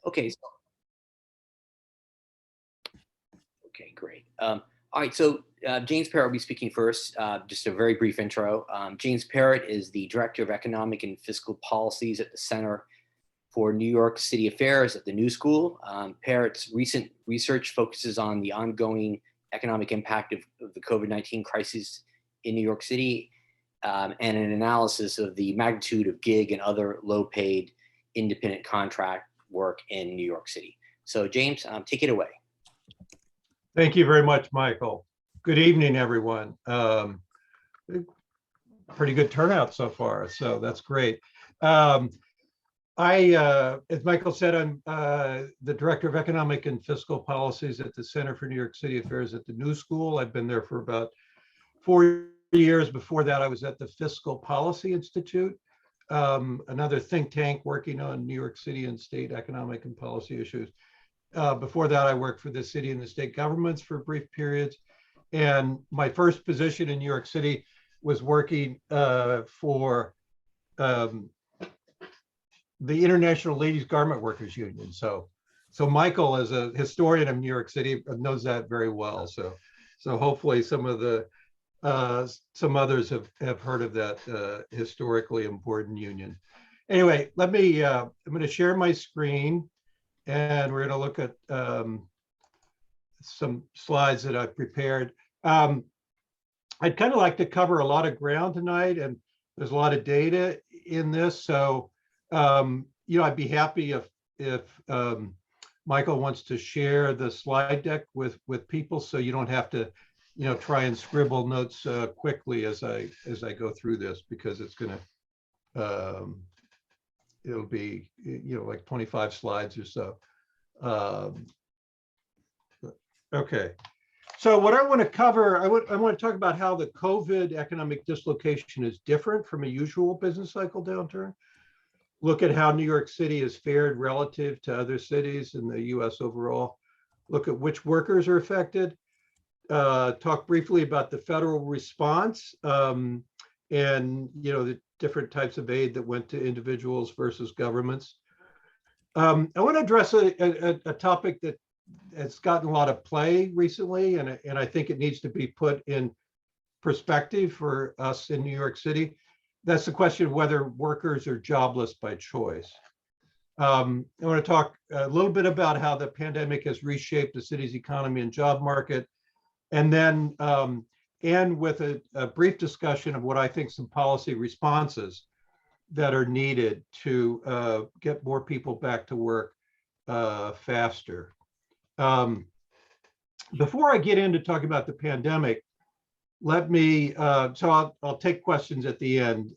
Okay. Okay, great. All right, so James Parrott will be speaking first. Just a very brief intro. James Parrott is the Director of Economic and Fiscal Policies at the Center for New York City Affairs at the New School. Parrott's recent research focuses on the ongoing economic impact of the COVID-19 crisis in New York City and an analysis of the magnitude of gig and other low-paid independent contract work in New York City. So James, take it away. Thank you very much, Michael. Good evening, everyone. Pretty good turnout so far, so that's great. As Michael said, I'm the Director of Economic and Fiscal Policies at the Center for New York City Affairs at the New School. I've been there for about 4 years. Before that, I was at the Fiscal Policy Institute, another think tank working on New York City and state economic and policy issues. Before that, I worked for the city and the state governments for brief periods. And my first position in New York City was working for the International Ladies Garment Workers Union. So Michael, as a historian of New York City, knows that very well. So hopefully some others have heard of that historically important union. Anyway, I'm going to share my screen. And we're going to look at some slides that I've prepared. I'd kind of like to cover a lot of ground tonight, and there's a lot of data in this. So, I'd be happy if Michael wants to share the slide deck with people, so you don't have to, try and scribble notes quickly as I go through this, because it's going to. It'll be, like 25 slides or so. Okay. So what I want to cover, I want to talk about how the COVID economic dislocation is different from a usual business cycle downturn. Look at how New York City has fared relative to other cities in the US overall. Look at which workers are affected. Talk briefly about the federal response and, the different types of aid that went to individuals versus governments. I want to address a topic that has gotten a lot of play recently, and I think it needs to be put in perspective for us in New York City. That's the question of whether workers are jobless by choice. I want to talk a little bit about how the pandemic has reshaped the city's economy and job market, and then end with a brief discussion of what I think some policy responses that are needed to get more people back to work faster. Before I get into talking about the pandemic, let me, so I'll take questions at the end,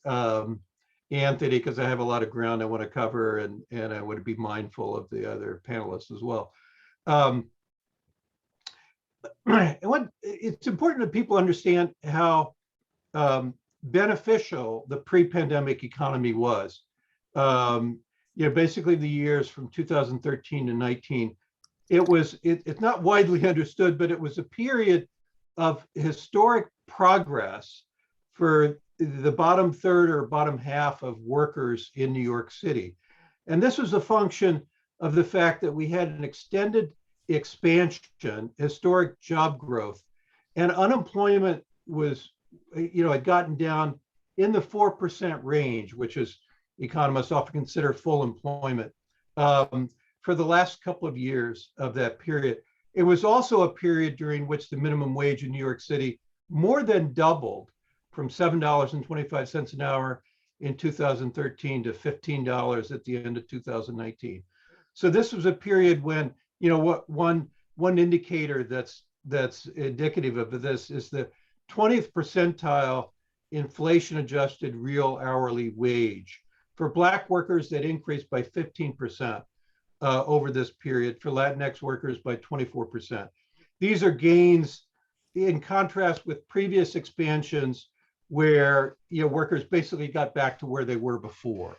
Anthony, because I have a lot of ground I want to cover, and I want to be mindful of the other panelists as well. It's important that people understand how beneficial the pre-pandemic economy was. Basically the years from 2013 to 19, it's not widely understood, but it was a period of historic progress for the bottom third or bottom half of workers in New York City. And this was a function of the fact that we had an extended expansion, historic job growth, and unemployment was, had gotten down in the 4% range, which is economists often consider full employment, for the last couple of years of that period. It was also a period during which the minimum wage in New York City more than doubled from $7.25 an hour in 2013 to $15 at the end of 2019. So this was a period when, what one indicator that's indicative of this is the 20th percentile inflation adjusted real hourly wage. For Black workers, that increased by 15% over this period. For Latinx workers, by 24%. These are gains in contrast with previous expansions where workers basically got back to where they were before.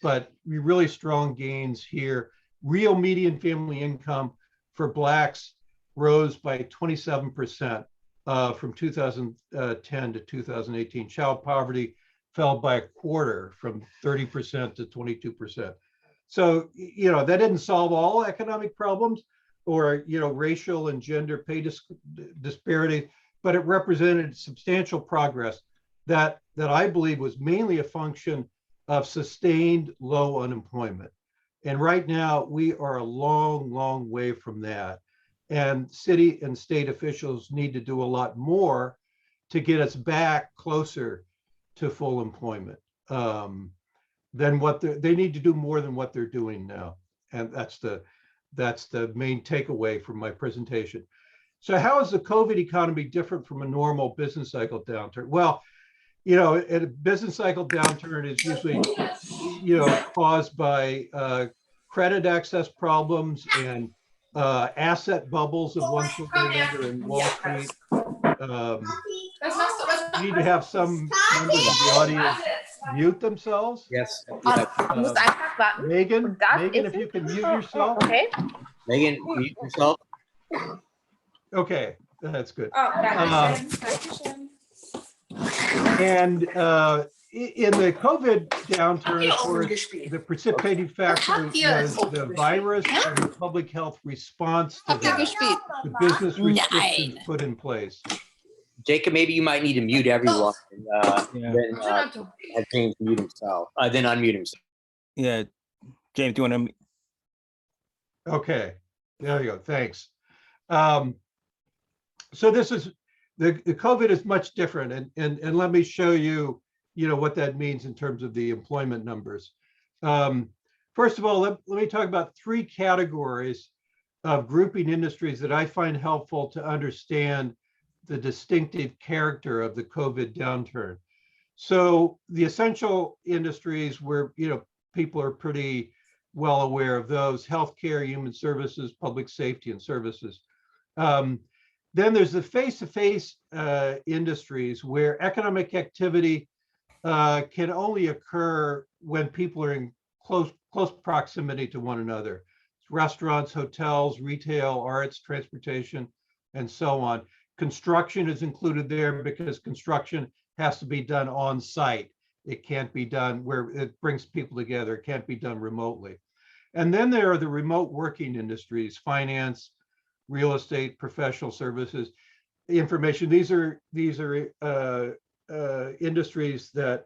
But really strong gains here. Real median family income for Blacks rose by 27% from 2010 to 2018. Child poverty fell by a quarter from 30% to 22%. So, that didn't solve all economic problems or, racial and gender pay disparity, but it represented substantial progress that I believe was mainly a function of sustained low unemployment. And right now we are a long, long way from that. And city and state officials need to do a lot more to get us back closer to full employment. Than what they need to do more than what they're doing now. And that's the main takeaway from my presentation. So how is the COVID economy different from a normal business cycle downturn? Well, a business cycle downturn is usually, caused by credit access problems and asset bubbles of one sort or another in Wall Street. We need to have some members of the audience mute themselves. Yes. Megan, if you can mute yourself. Okay. Megan, mute yourself. Okay, that's good. Oh, And in the COVID downturn, of course, the precipitating factor was the virus and the public health response to that, the business restrictions put in place. Jacob, maybe you might need to mute everyone and then have James mute himself, then unmute himself. Yeah, James, do you want to? Okay, there you go. Thanks. So this is the COVID is much different, and let me show you, what that means in terms of the employment numbers. First of all, let me talk about three categories of grouping industries that I find helpful to understand the distinctive character of the COVID downturn. So the essential industries where, people are pretty well aware of those: healthcare, human services, public safety, and services. Then there's the face-to-face industries where economic activity can only occur when people are in close proximity to one another. Restaurants, hotels, retail, arts, transportation, and so on. Construction is included there because construction has to be done on site. It can't be done where it brings people together. It can't be done remotely. And then there are the remote working industries: finance, real estate, professional services, information. These are industries that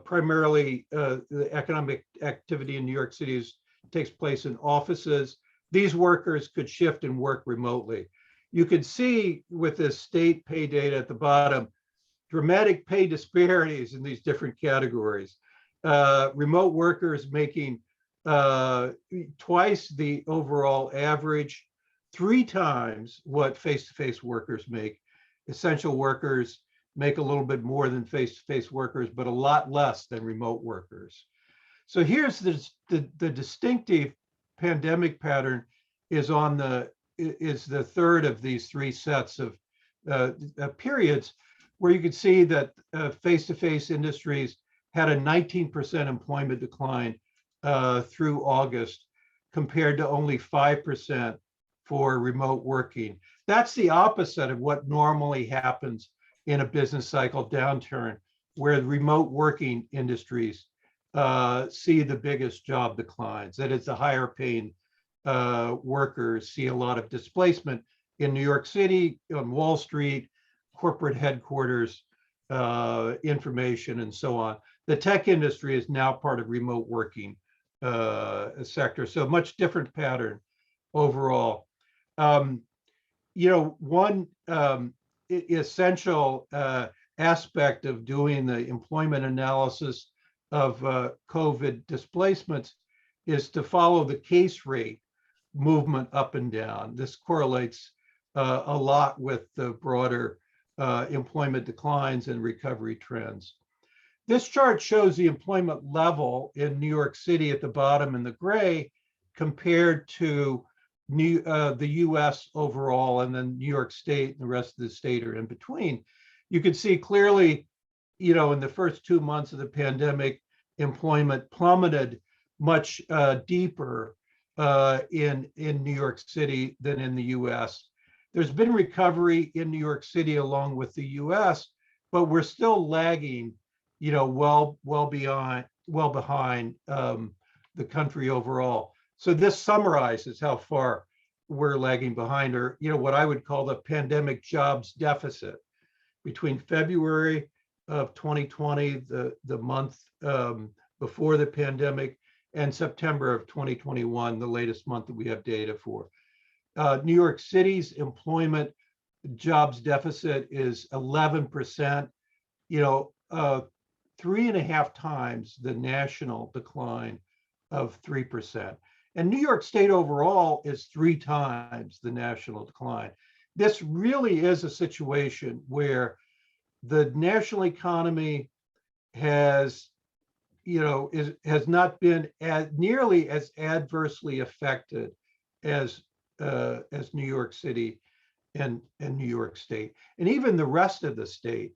primarily the economic activity in New York City takes place in offices. These workers could shift and work remotely. You can see with this state pay data at the bottom, dramatic pay disparities in these different categories. Remote workers making twice the overall average, 3 times what face-to-face workers make. Essential workers make a little bit more than face-to-face workers, but a lot less than remote workers. So here's the distinctive pandemic pattern is the third of these 3 sets of periods, where you can see that face-to-face industries had a 19% employment decline through August, compared to only 5% for remote working. That's the opposite of what normally happens in a business cycle downturn, where remote working industries see the biggest job declines. That is, the higher paying workers see a lot of displacement in New York City, on Wall Street, corporate headquarters, information, and so on. The tech industry is now part of remote working sector, so much different pattern overall. One essential aspect of doing the employment analysis of COVID displacements is to follow the case rate movement up and down. This correlates a lot with the broader employment declines and recovery trends. This chart shows the employment level in New York City at the bottom in the gray compared to the US overall, and then New York State and the rest of the state are in between. You can see clearly, in the first 2 months of the pandemic, employment plummeted much deeper in New York City than in the US. There's been recovery in New York City along with the US, but we're still lagging, well behind the country overall. So this summarizes how far we're lagging behind, or what I would call the pandemic jobs deficit between February of 2020, the month before the pandemic, and September of 2021, the latest month that we have data for. New York City's employment jobs deficit is 11%, 3.5 times the national decline of 3%. And New York State overall is 3 times the national decline. This really is a situation where the national economy has, has not been nearly as adversely affected as New York City and New York State. And even the rest of the state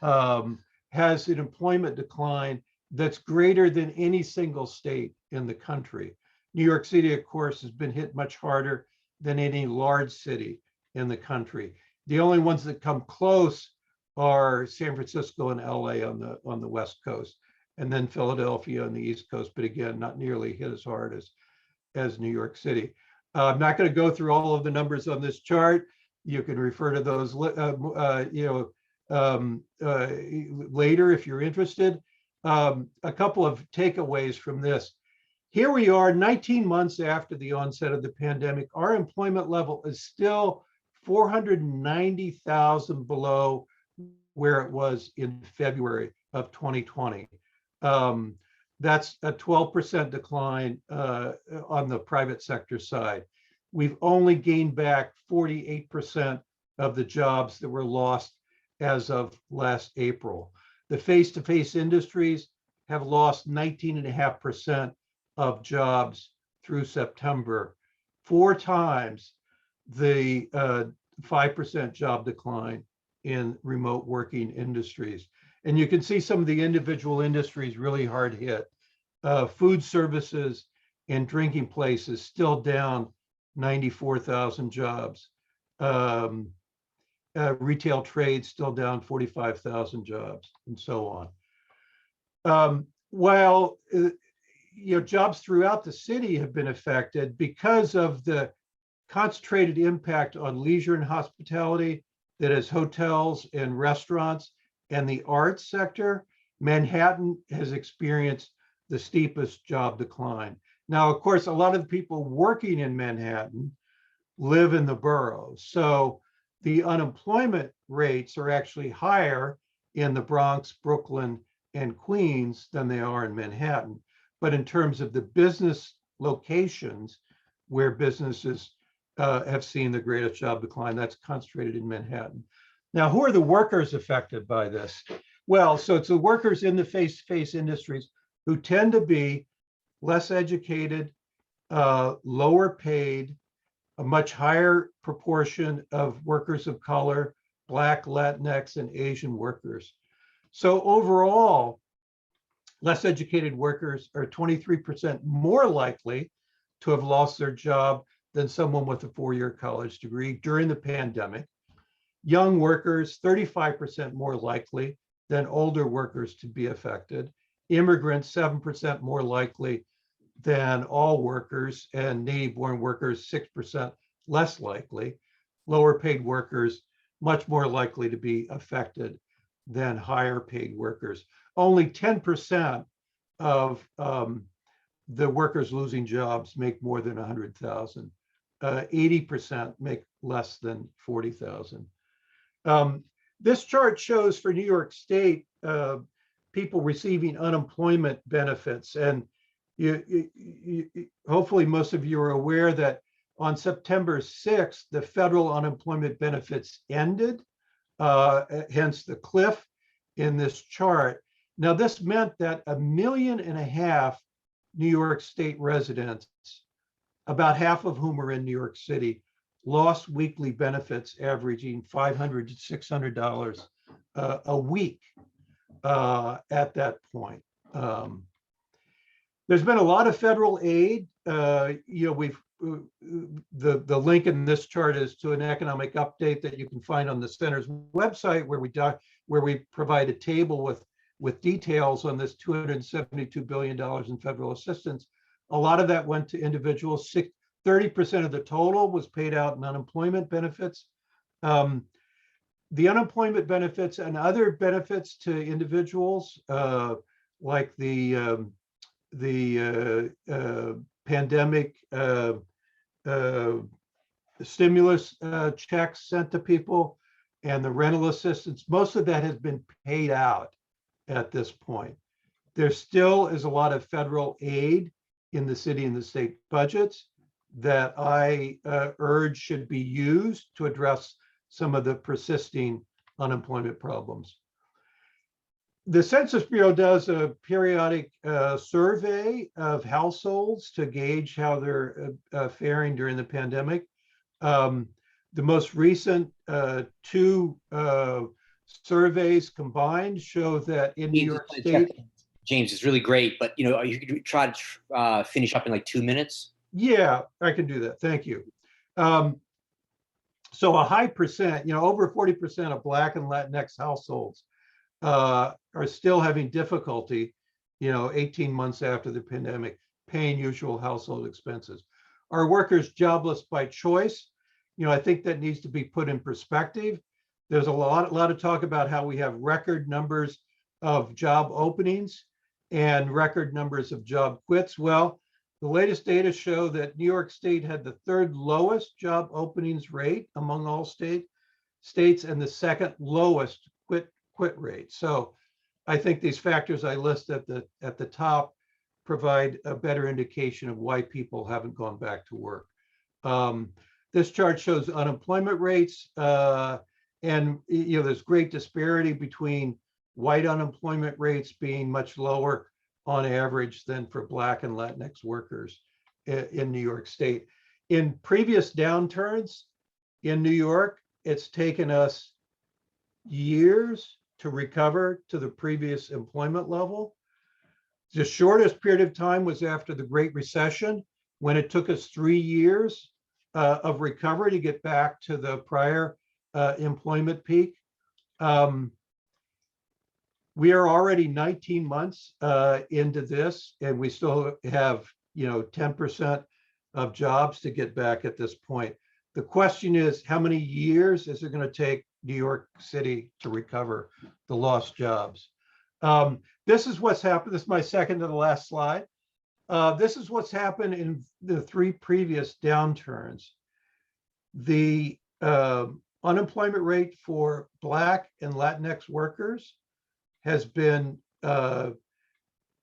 has an employment decline that's greater than any single state in the country. New York City, of course, has been hit much harder than any large city in the country. The only ones that come close are San Francisco and LA on the West Coast, and then Philadelphia on the East Coast, but again, not nearly hit as hard as New York City. I'm not going to go through all of the numbers on this chart. You can refer to those later if you're interested. A couple of takeaways from this. Here we are 19 months after the onset of the pandemic. Our employment level is still 490,000 below where it was in February of 2020. That's a 12% decline on the private sector side. We've only gained back 48% of the jobs that were lost as of last April. The face-to-face industries have lost 19.5% of jobs through September, 4 times the 5% job decline in remote working industries. And you can see some of the individual industries really hard hit. Food services and drinking places still down 94,000 jobs. Retail trade still down 45,000 jobs, and so on. While jobs throughout the city have been affected because of the concentrated impact on leisure and hospitality, that is hotels and restaurants and the arts sector, Manhattan has experienced the steepest job decline. Now, of course, a lot of the people working in Manhattan live in the boroughs. So the unemployment rates are actually higher in the Bronx, Brooklyn, and Queens than they are in Manhattan. But in terms of the business locations where businesses have seen the greatest job decline, that's concentrated in Manhattan. Now, who are the workers affected by this? Well, so it's the workers in the face-to-face industries who tend to be less educated, lower paid, a much higher proportion of workers of color, Black, Latinx, and Asian workers. So overall, less educated workers are 23% more likely to have lost their job than someone with a 4-year college degree during the pandemic. Young workers, 35% more likely than older workers to be affected. Immigrants, 7% more likely than all workers, and native-born workers, 6% less likely. Lower paid workers, much more likely to be affected than higher paid workers. Only 10% of the workers losing jobs make more than 100,000. 80% make less than 40,000. This chart shows for New York State people receiving unemployment benefits, and hopefully most of you are aware that on September 6th, the federal unemployment benefits ended, hence the cliff in this chart. Now, this meant that 1.5 million New York State residents, about half of whom are in New York City, lost weekly benefits averaging $500 to $600 a week at that point. There's been a lot of federal aid. The link in this chart is to an economic update that you can find on the center's website, where we provide a table with details on this $272 billion in federal assistance A lot of that went to individuals. 30% of the total was paid out in unemployment benefits. The unemployment benefits and other benefits to individuals, like the pandemic stimulus checks sent to people and the rental assistance, most of that has been paid out at this point. There still is a lot of federal aid in the city and the state budgets that I urge should be used to address some of the persisting unemployment problems. The Census Bureau does a periodic survey of households to gauge how they're faring during the pandemic. The most recent two surveys combined show that in New York State. James, it's really great, but you could try to finish up in like 2 minutes. Yeah, I can do that. Thank you. So a high percent, over 40% of Black and Latinx households are still having difficulty, 18 months after the pandemic, paying usual household expenses. Are workers jobless by choice? I think that needs to be put in perspective. There's a lot of talk about how we have record numbers of job openings and record numbers of job quits. Well, the latest data show that New York State had the third lowest job openings rate among all states and the second lowest quit rate. So I think these factors I list at the top provide a better indication of why people haven't gone back to work. This chart shows unemployment rates, and there's great disparity between white unemployment rates being much lower on average than for Black and Latinx workers in New York State. In previous downturns in New York, it's taken us years to recover to the previous employment level. The shortest period of time was after the Great Recession, when it took us 3 years of recovery to get back to the prior employment peak. We are already 19 months into this, and we still have 10% of jobs to get back at this point. The question is, how many years is it going to take New York City to recover the lost jobs? This is what's happened. This is my second to the last slide. This is what's happened in the 3 previous downturns. The unemployment rate for Black and Latinx workers has been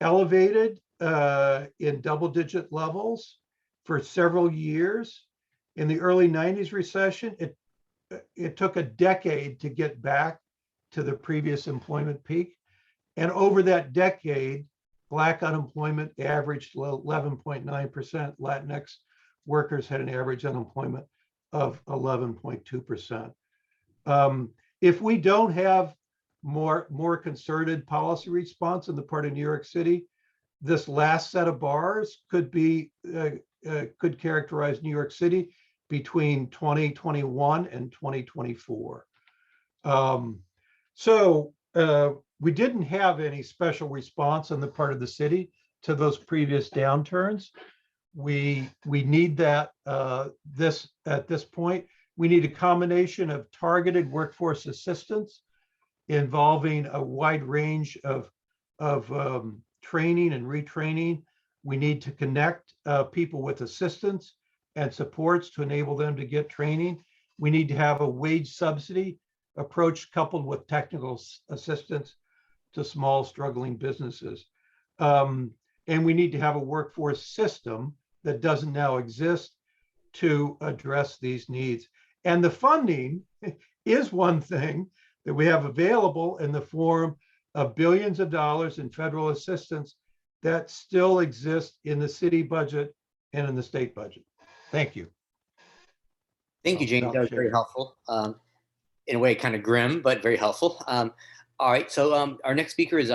elevated in double-digit levels for several years. In the early 90s recession, it took a decade to get back to the previous employment peak. And over that decade, Black unemployment averaged 11.9%. Latinx workers had an average unemployment of 11.2%. If we don't have more concerted policy response on the part of New York City, this last set of bars could characterize New York City between 2021 and 2024. We didn't have any special response on the part of the city to those previous downturns. We need that at this point. We need a combination of targeted workforce assistance involving a wide range of training and retraining. We need to connect people with assistance and supports to enable them to get training. We need to have a wage subsidy approach coupled with technical assistance to small struggling businesses. And we need to have a workforce system that doesn't now exist to address these needs. And the funding is one thing that we have available in the form of billions of dollars in federal assistance that still exists in the city budget and in the state budget. Thank you. Thank you, James. That was very helpful. In a way, kind of grim, but very helpful. All right, so our next speaker is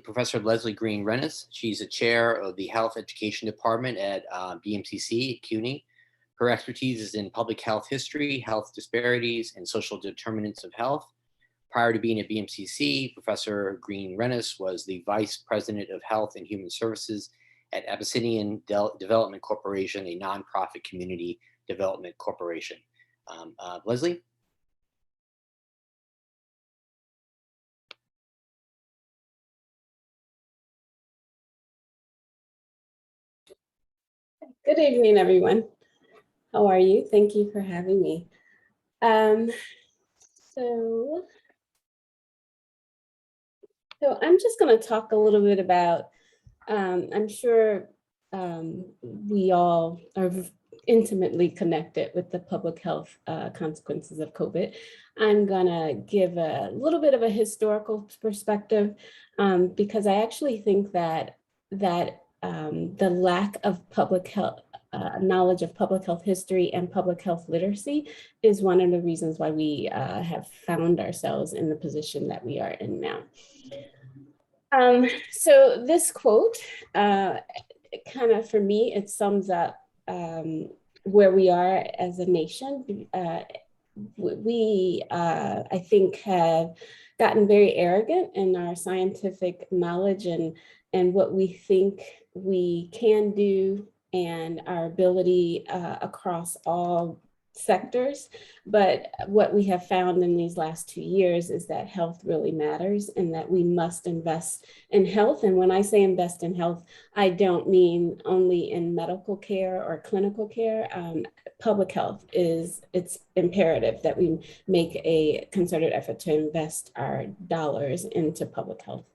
Professor Leslie Green Rennes. She's a chair of the Health Education Department at BMCC, CUNY. Her expertise is in public health history, health disparities, and social determinants of health. Prior to being at BMCC, Professor Green Rennes was the Vice President of Health and Human Services at Abyssinian Development Corporation, a nonprofit community development corporation. Leslie? Good evening, everyone. How are you? Thank you for having me. So I'm just going to talk a little bit about, I'm sure we all are intimately connected with the public health consequences of COVID. I'm going to give a little bit of a historical perspective because I actually think that the lack of public health knowledge of public health history and public health literacy is one of the reasons why we have found ourselves in the position that we are in now. So this quote, kind of for me, it sums up where we are as a nation. We, I think, have gotten very arrogant in our scientific knowledge and what we think we can do and our ability across all sectors. But what we have found in these last 2 years is that health really matters and that we must invest in health. And when I say invest in health, I don't mean only in medical care or clinical care. Public health it's imperative that we make a concerted effort to invest our dollars into public health.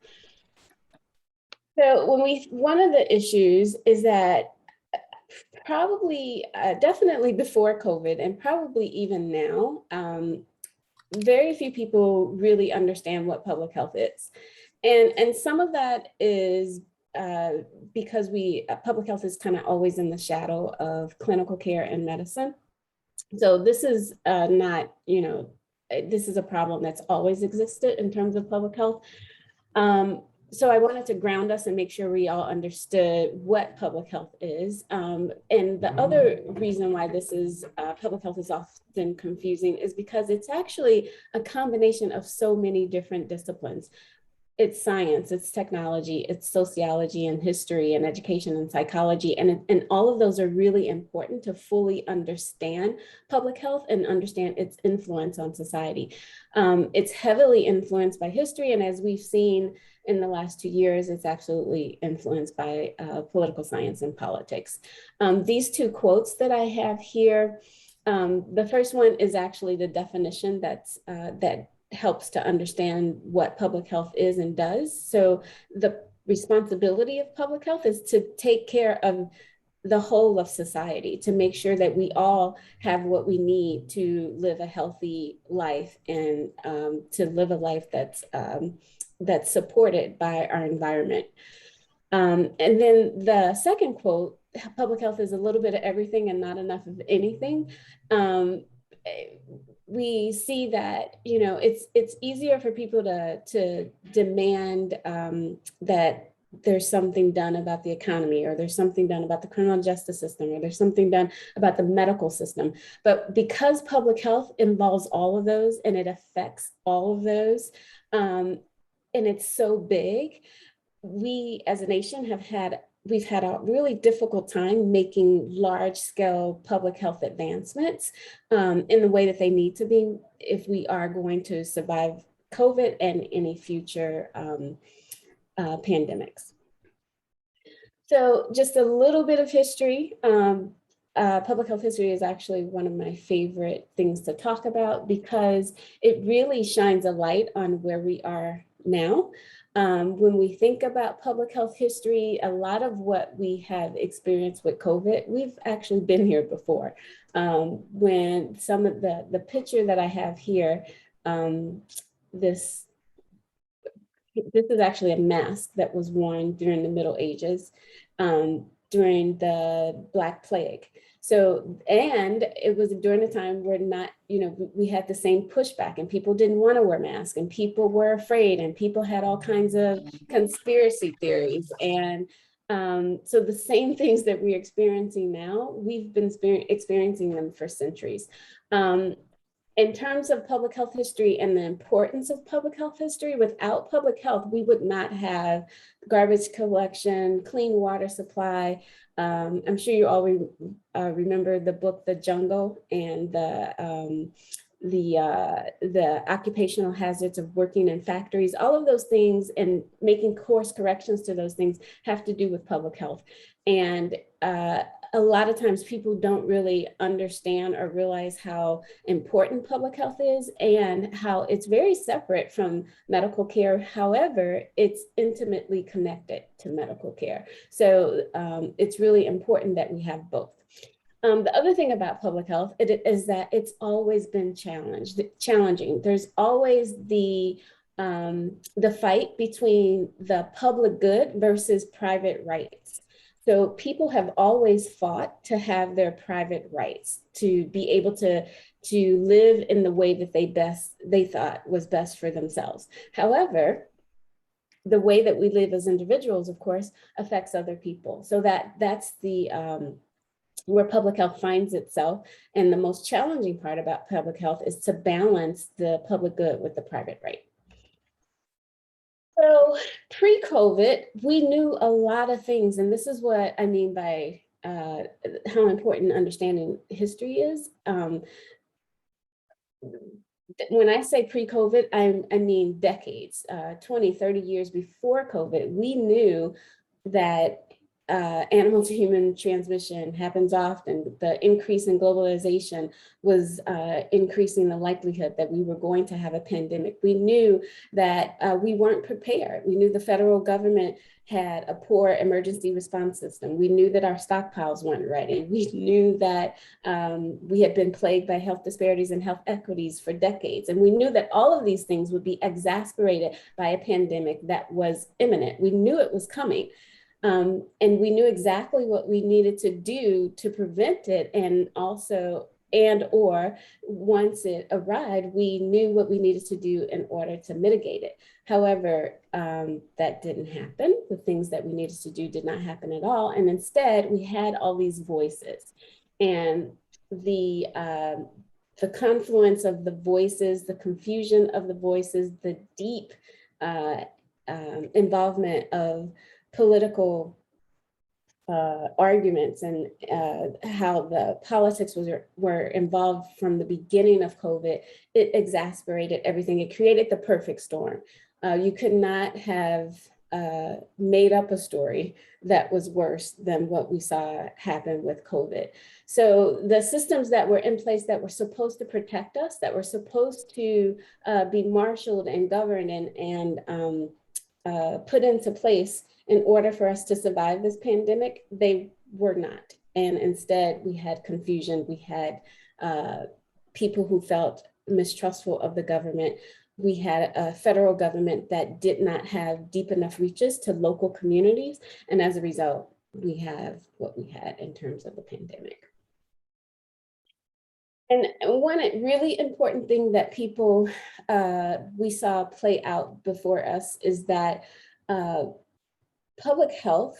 So one of the issues is that probably, definitely before COVID and probably even now, very few people really understand what public health is. And some of that is because public health is kind of always in the shadow of clinical care and medicine. So this is not, this is a problem that's always existed in terms of public health. So I wanted to ground us and make sure we all understood what public health is. And the other reason why this is public health is often confusing is because it's actually a combination of so many different disciplines. It's science, it's technology, it's sociology and history and education and psychology. And all of those are really important to fully understand public health and understand its influence on society. It's heavily influenced by history. And as we've seen in the last 2 years, it's absolutely influenced by political science and politics. These two quotes that I have here, the first one is actually the definition that helps to understand what public health is and does. So the responsibility of public health is to take care of the whole of society, to make sure that we all have what we need to live a healthy life and to live a life that's supported by our environment. And then the second quote, public health is a little bit of everything and not enough of anything. We see that, it's easier for people to demand that there's something done about the economy, or there's something done about the criminal justice system, or there's something done about the medical system. But because public health involves all of those and it affects all of those, and it's so big, we as a nation we've had a really difficult time making large scale public health advancements in the way that they need to be if we are going to survive COVID and any future pandemics. So just a little bit of history. Public health history is actually one of my favorite things to talk about because it really shines a light on where we are now. When we think about public health history, a lot of what we have experienced with COVID, we've actually been here before. When some of the picture that I have here, this is actually a mask that was worn during the Middle Ages, during the Black Plague. So, and it was during a time where we had the same pushback and people didn't want to wear masks and people were afraid and people had all kinds of conspiracy theories. And so the same things that we're experiencing now, we've been experiencing them for centuries. in terms of public health history and the importance of public health history, without public health, we would not have garbage collection, clean water supply. I'm sure you all remember the book, The Jungle, and the occupational hazards of working in factories. All of those things and making course corrections to those things have to do with public health. And a lot of times people don't really understand or realize how important public health is and how it's very separate from medical care. However, it's intimately connected to medical care. So it's really important that we have both. The other thing about public health is that it's always been challenging. There's always the fight between the public good versus private rights. So people have always fought to have their private rights, to be able to live in the way that they thought was best for themselves. However, the way that we live as individuals, of course, affects other people. So that's the where public health finds itself. And the most challenging part about public health is to balance the public good with the private right. So pre-COVID, we knew a lot of things, and this is what I mean by how important understanding history is. When I say pre-COVID, I mean decades, 20, 30 years before COVID, we knew that animal to human transmission happens often. The increase in globalization was increasing the likelihood that we were going to have a pandemic. We knew that we weren't prepared. We knew the federal government had a poor emergency response system. We knew that our stockpiles weren't ready. We knew that we had been plagued by health disparities and health equities for decades. And we knew that all of these things would be exacerbated by a pandemic that was imminent. We knew it was coming. And we knew exactly what we needed to do to prevent it, and also, or once it arrived, we knew what we needed to do in order to mitigate it. However, that didn't happen. The things that we needed to do did not happen at all. And instead, we had all these voices, and the confluence of the voices, the confusion of the voices, the deep involvement of political arguments, and how the politics were involved from the beginning of COVID, it exacerbated everything. It created the perfect storm. You could not have made up a story that was worse than what we saw happen with COVID. So the systems that were in place that were supposed to protect us, that were supposed to be marshaled and governed and put into place in order for us to survive this pandemic, they were not. And instead, we had confusion. We had people who felt mistrustful of the government. We had a federal government that did not have deep enough reaches to local communities. And as a result, we have what we had in terms of the pandemic. And one really important thing that people, we saw play out before us is that public health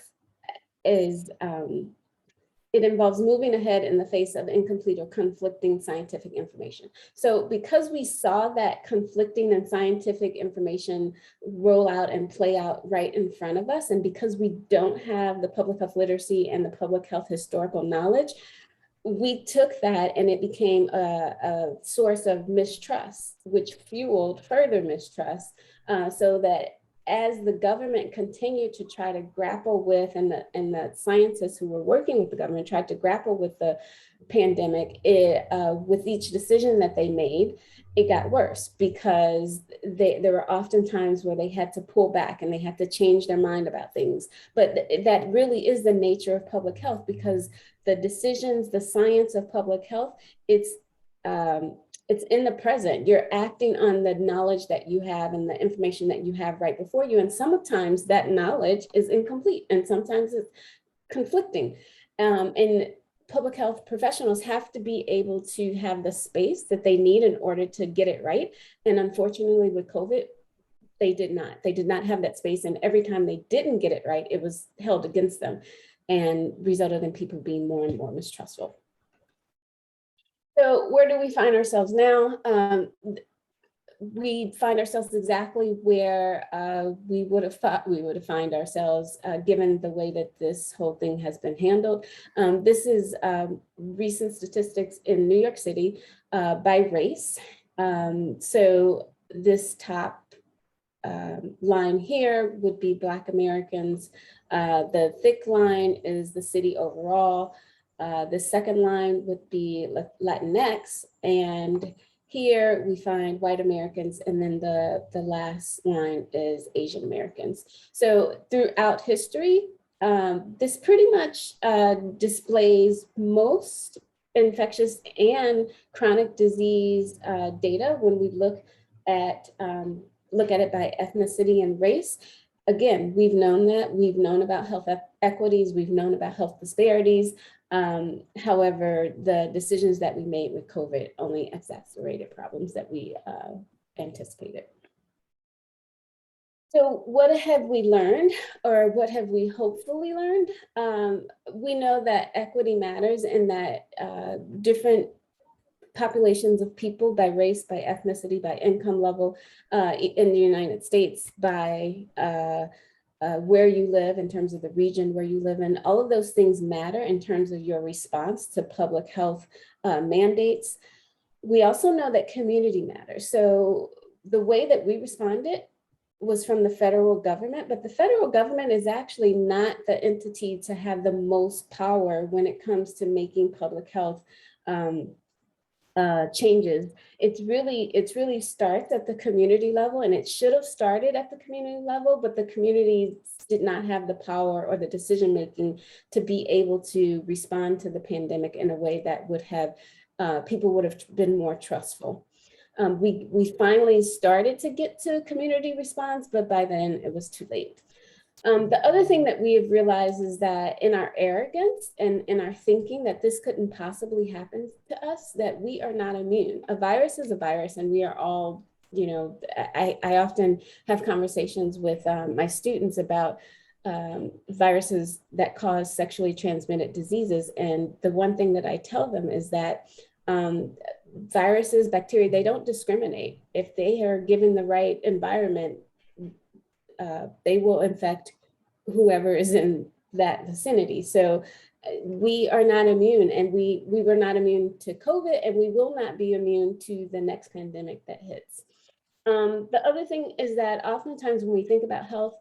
is, it involves moving ahead in the face of incomplete or conflicting scientific information. So because we saw that conflicting and scientific information roll out and play out right in front of us, and because we don't have the public health literacy and the public health historical knowledge, we took that and it became a source of mistrust, which fueled further mistrust, so that as the government continued to try to grapple with, and the scientists who were working with the government tried to grapple with the pandemic, with each decision that they made, it got worse, because there were often times where they had to pull back and they had to change their mind about things. But that really is the nature of public health, because the decisions, the science of public health, it's in the present. You're acting on the knowledge that you have and the information that you have right before you. And sometimes that knowledge is incomplete and sometimes it's conflicting. And public health professionals have to be able to have the space that they need in order to get it right. And unfortunately with COVID, they did not. They did not have that space. And every time they didn't get it right, it was held against them and resulted in people being more and more mistrustful. So where do we find ourselves now? We find ourselves exactly where we would have thought we would have found ourselves given the way that this whole thing has been handled. This is recent statistics in New York City by race. So this top line here would be Black Americans. The thick line is the city overall. The second line would be Latinx, and here we find white Americans, and then the last line is Asian Americans. So throughout history, this pretty much displays most infectious and chronic disease data when we look at it by ethnicity and race. Again, we've known that. We've known about health equities. We've known about health disparities. However, the decisions that we made with COVID only exacerbated problems that we anticipated. So what have we learned, or what have we hopefully learned? We know that equity matters, and that different populations of people by race, by ethnicity, by income level in the United States, by where you live in terms of the region where you live in, all of those things matter in terms of your response to public health mandates. We also know that community matters. So the way that we responded was from the federal government, but the federal government is actually not the entity to have the most power when it comes to making public health changes. It's really starts at the community level, and it should have started at the community level, but the community did not have the power or the decision making to be able to respond to the pandemic in a way that would have people would have been more trustful. We finally started to get to community response, but by then it was too late. The other thing that we have realized is that in our arrogance and in our thinking that this couldn't possibly happen to us, that we are not immune. A virus is a virus, and we are all, you know, I often have conversations with my students about viruses that cause sexually transmitted diseases. And the one thing that I tell them is that viruses, bacteria, they don't discriminate. If they are given the right environment, they will infect whoever is in that vicinity. So we are not immune, and we were not immune to COVID, and we will not be immune to the next pandemic that hits. The other thing is that oftentimes when we think about health,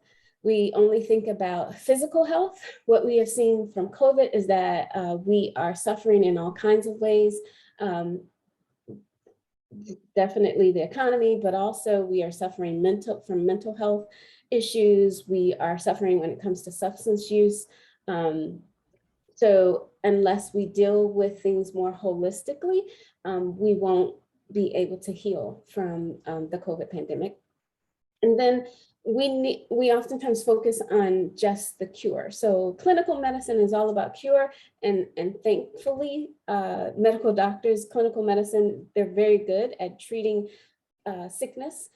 we only think about physical health. What we have seen from COVID is that we are suffering in all kinds of ways. Definitely the economy, but also we are suffering from mental health issues. We are suffering when it comes to substance use. So unless we deal with things more holistically, we won't be able to heal from the COVID pandemic. And then we oftentimes focus on just the cure. So clinical medicine is all about cure, and thankfully, medical doctors, clinical medicine, they're very good at treating sickness.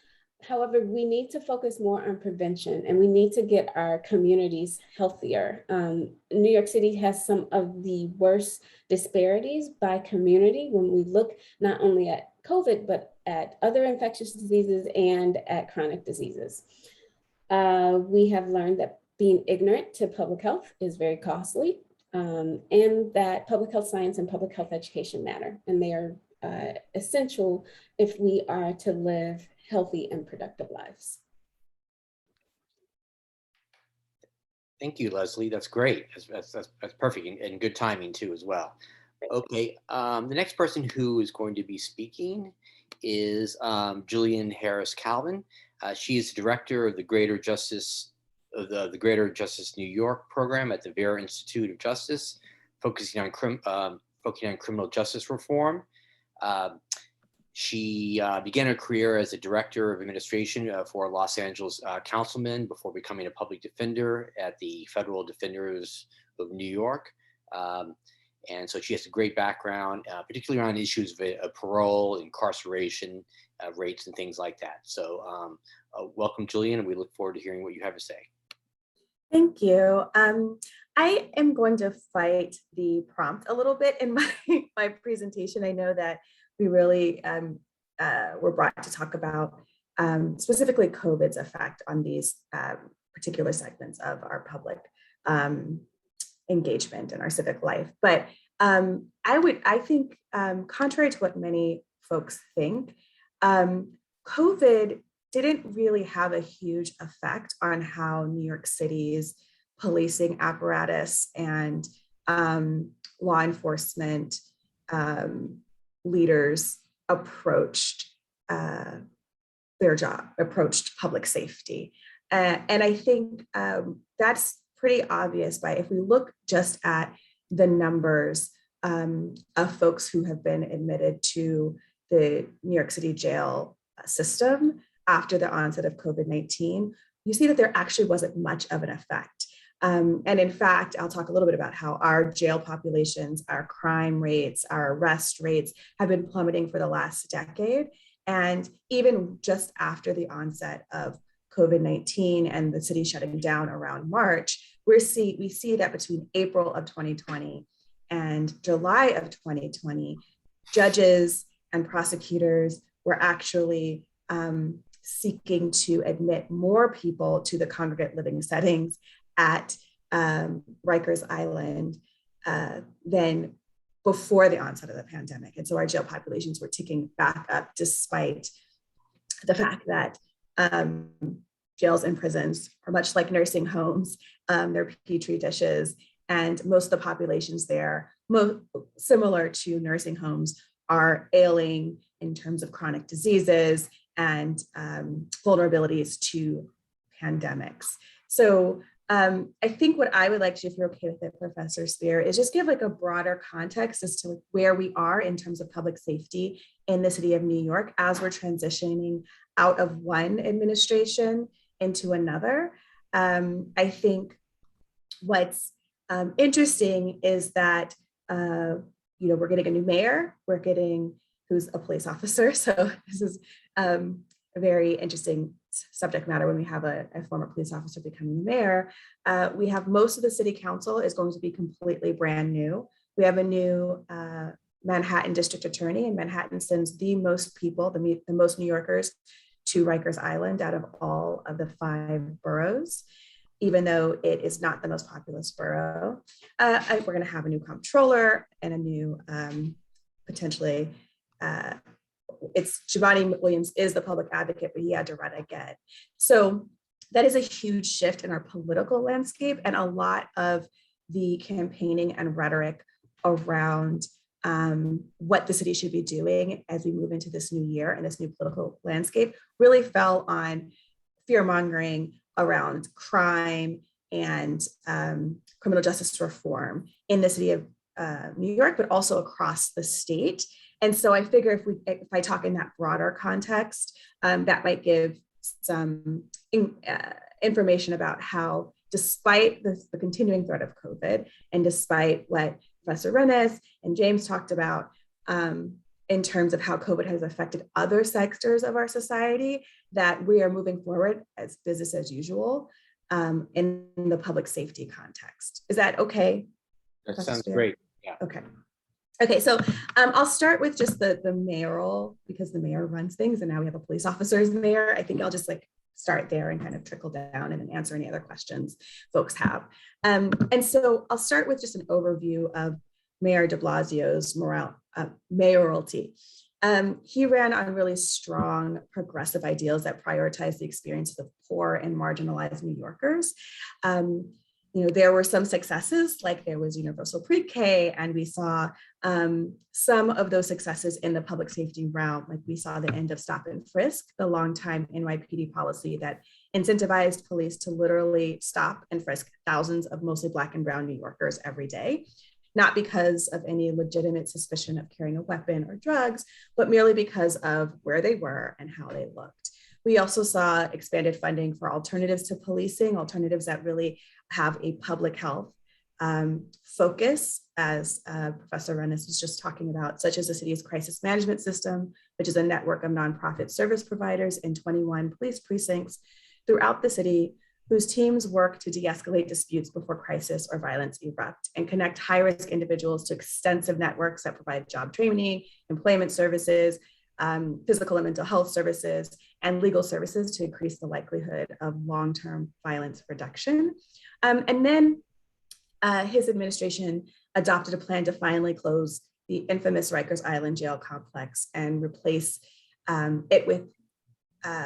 However, we need to focus more on prevention, and we need to get our communities healthier. New York City has some of the worst disparities by community when we look not only at COVID, but at other infectious diseases and at chronic diseases. We have learned that being ignorant to public health is very costly, and that public health science and public health education matter, and they are essential if we are to live healthy and productive lives. Thank you, Leslie. That's great. That's perfect, and good timing too as well. Okay, the next person who is going to be speaking is Julian Harris Calvin. She is the director of the Greater Justice New York program at the Vera Institute of Justice, focusing on criminal justice reform. She began her career as a director of administration for a Los Angeles councilman before becoming a public defender at the Federal Defenders of New York. And so she has a great background, particularly around issues of parole, incarceration rates, and things like that. So welcome, Julian, and we look forward to hearing what you have to say. Thank you. I am going to fight the prompt a little bit in my presentation. I know that we really were brought to talk about specifically COVID's effect on these particular segments of our public engagement and our civic life. But I think, contrary to what many folks think, COVID didn't really have a huge effect on how New York City's policing apparatus and law enforcement leaders approached their job, approached public safety. And I think that's pretty obvious by if we look just at the numbers of folks who have been admitted to the New York City jail system after the onset of COVID-19, you see that there actually wasn't much of an effect. And in fact, I'll talk a little bit about how our jail populations, our crime rates, our arrest rates have been plummeting for the last decade. And even just after the onset of COVID-19 and the city shutting down around March, we see that between April of 2020 and July of 2020, judges and prosecutors were actually seeking to admit more people to the congregate living settings at Rikers Island than before the onset of the pandemic. And so our jail populations were ticking back up despite the fact that jails and prisons are much like nursing homes. They're petri dishes, and most of the populations there, similar to nursing homes, are ailing in terms of chronic diseases and vulnerabilities to pandemics. So I think what I would like to, if you're okay with it, Professor Spear, is just give like a broader context as to where we are in terms of public safety in the city of New York as we're transitioning out of one administration into another. I think what's interesting is that we're getting a new mayor, who's a police officer. So this is a very interesting subject matter when we have a former police officer becoming mayor. We have most of the city council is going to be completely brand new. We have a new Manhattan district attorney, and Manhattan sends the most people, the most New Yorkers, to Rikers Island out of all of the 5 boroughs, even though it is not the most populous borough. We're going to have a new comptroller and a new potentially it's Giovanni Williams is the public advocate, but he had to run again. So that is a huge shift in our political landscape, and a lot of the campaigning and rhetoric around what the city should be doing as we move into this new year and this new political landscape really fell on fear-mongering around crime and criminal justice reform in the city of New York, but also across the state. And so I figure if I talk in that broader context, that might give some information about how, despite the continuing threat of COVID, and despite what Professor Rennes and James talked about in terms of how COVID has affected other sectors of our society, that we are moving forward as business as usual in the public safety context. Is that okay? That Professor sounds Spear? great. Yeah. Okay, so I'll start with just the mayoral, because the mayor runs things, and now we have a police officer as the mayor. I think I'll just start there and kind of trickle down and then answer any other questions folks have. And so I'll start with just an overview of Mayor de Blasio's mayoralty. He ran on really strong progressive ideals that prioritize the experiences of poor and marginalized New Yorkers. There were some successes, like there was universal pre-K, and we saw some of those successes in the public safety realm. Like we saw the end of stop and frisk, the longtime NYPD policy that incentivized police to literally stop and frisk thousands of mostly Black and brown New Yorkers every day, not because of any legitimate suspicion of carrying a weapon or drugs, but merely because of where they were and how they looked. We also saw expanded funding for alternatives to policing, alternatives that really have a public health focus, as Professor Rennes was just talking about, such as the city's crisis management system, which is a network of nonprofit service providers in 21 police precincts throughout the city, whose teams work to de-escalate disputes before crisis or violence erupt and connect high-risk individuals to extensive networks that provide job training, employment services, physical and mental health services, and legal services to increase the likelihood of long-term violence reduction. And then his administration adopted a plan to finally close the infamous Rikers Island jail complex and replace it with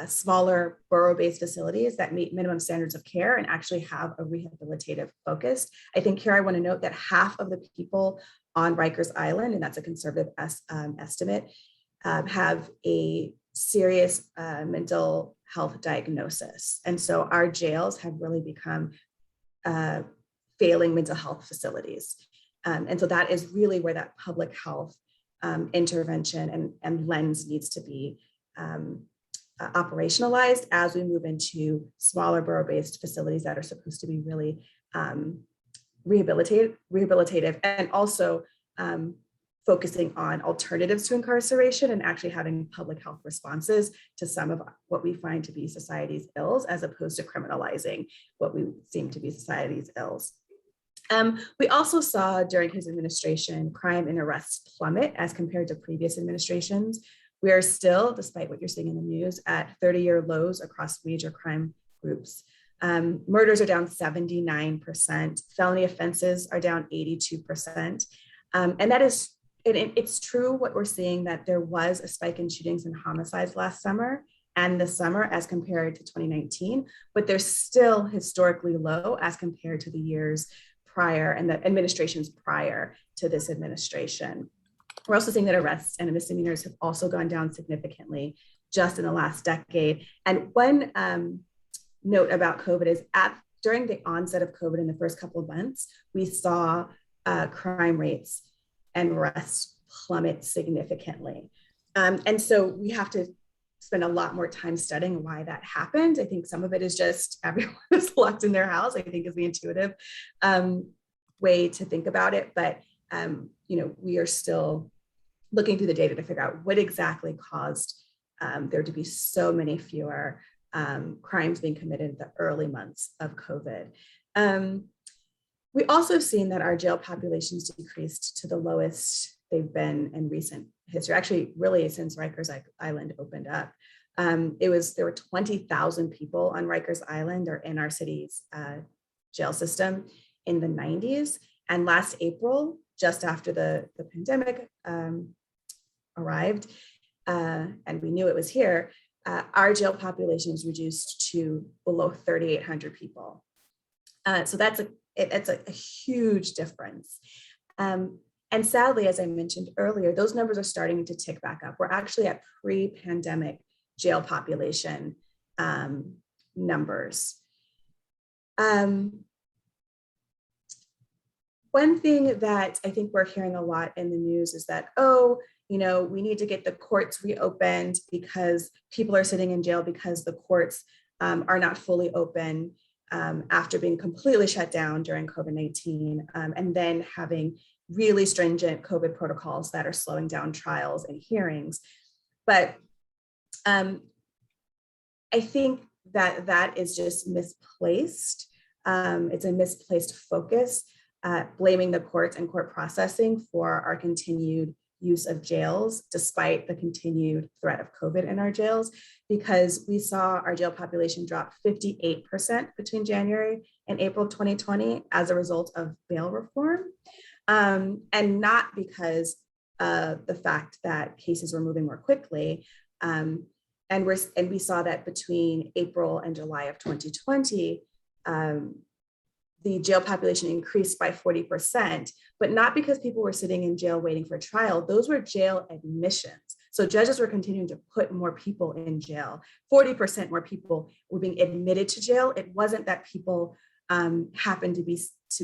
smaller borough-based facilities that meet minimum standards of care and actually have a rehabilitative focus. I think here I want to note that half of the people on Rikers Island, and that's a conservative estimate, have a serious mental health diagnosis. And so our jails have really become failing mental health facilities. And so that is really where that public health intervention and lens needs to be operationalized as we move into smaller borough-based facilities that are supposed to be really rehabilitative and also focusing on alternatives to incarceration and actually having public health responses to some of what we find to be society's ills, as opposed to criminalizing what we seem to be society's ills. We also saw during his administration, crime and arrests plummet as compared to previous administrations. We are still, despite what you're seeing in the news, at 30-year lows across major crime groups. Murders are down 79%, felony offenses are down 82%. And that is, it's true what we're seeing, that there was a spike in shootings and homicides last summer and this summer as compared to 2019, but they're still historically low as compared to the years prior and the administrations prior to this administration. We're also seeing that arrests and misdemeanors have also gone down significantly just in the last decade. And one note about COVID is during the onset of COVID in the first couple of months, we saw crime rates and arrests plummet significantly. And so we have to spend a lot more time studying why that happened. I think some of it is just everyone was locked in their house, I think is the intuitive way to think about it. But we are still looking through the data to figure out what exactly caused there to be so many fewer crimes being committed in the early months of COVID. We also have seen that our jail populations decreased to the lowest they've been in recent history, actually really since Rikers Island opened up. There were 20,000 people on Rikers Island or in our city's jail system in the 90s. And last April, just after the pandemic arrived, and we knew it was here, our jail population is reduced to below 3,800 people. So it's a huge difference. And sadly, as I mentioned earlier, those numbers are starting to tick back up. We're actually at pre-pandemic jail population numbers. One thing that I think we're hearing a lot in the news is that, we need to get the courts reopened because people are sitting in jail because the courts are not fully open after being completely shut down during COVID-19, and then having really stringent COVID protocols that are slowing down trials and hearings. But I think that is just misplaced. It's a misplaced focus, blaming the courts and court processing for our continued use of jails, despite the continued threat of COVID in our jails, because we saw our jail population drop 58% between January and April 2020 as a result of bail reform. And not because of the fact that cases were moving more quickly. And we saw that between April and July of 2020, the jail population increased by 40%, but not because people were sitting in jail waiting for trial. Those were jail admissions. So judges were continuing to put more people in jail. 40% more people were being admitted to jail. It wasn't that people happened to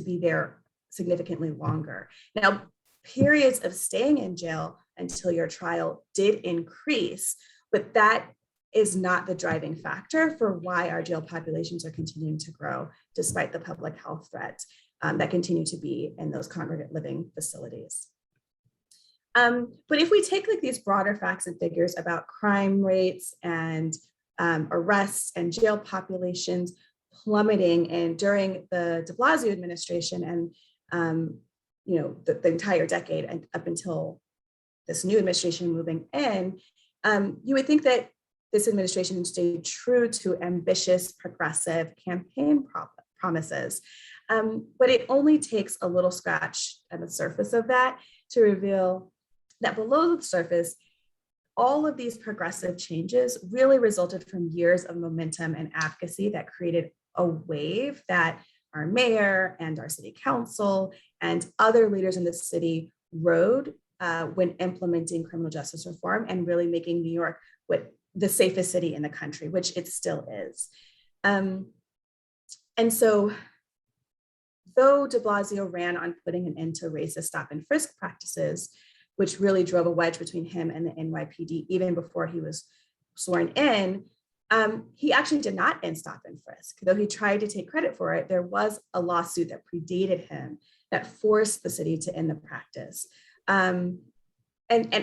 be there significantly longer. Now, periods of staying in jail until your trial did increase, but that is not the driving factor for why our jail populations are continuing to grow, despite the public health threats that continue to be in those congregate living facilities. But if we take these broader facts and figures about crime rates and arrests and jail populations, plummeting, and during the de Blasio administration and the entire decade and up until this new administration moving in, you would think that this administration stayed true to ambitious, progressive campaign promises. But it only takes a little scratch at the surface of that to reveal that below the surface, all of these progressive changes really resulted from years of momentum and advocacy that created a wave that our mayor and our city council and other leaders in the city rode when implementing criminal justice reform and really making New York the safest city in the country, which it still is. And so, though de Blasio ran on putting an end to racist stop and frisk practices, which really drove a wedge between him and the NYPD even before he was sworn in, he actually did not end stop and frisk. Though he tried to take credit for it, there was a lawsuit that predated him that forced the city to end the practice. And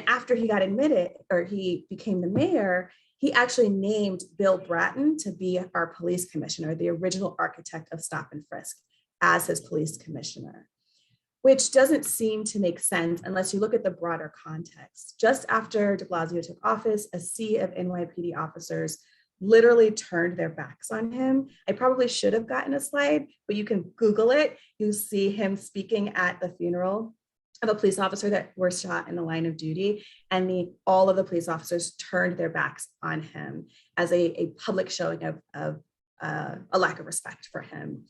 after he got admitted, or he became the mayor, he actually named Bill Bratton to be our police commissioner, the original architect of stop and frisk, as his police commissioner, which doesn't seem to make sense unless you look at the broader context. Just after de Blasio took office, a sea of NYPD officers literally turned their backs on him. I probably should have gotten a slide, but you can Google it. You see him speaking at the funeral of a police officer that was shot in the line of duty, and all of the police officers turned their backs on him as a public showing of a lack of respect for him.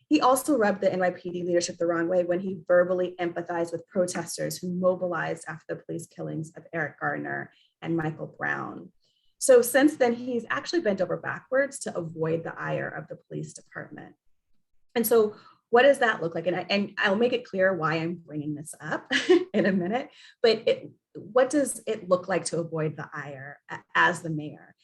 He also rubbed the NYPD leadership the wrong way when he verbally empathized with protesters who mobilized after the police killings of Eric Gardner and Michael Brown. So since then, he's actually bent over backwards to avoid the ire of the police department. And so what does that look like? And I'll make it clear why I'm bringing this up in a minute, but what does it look like to avoid the ire as the mayor?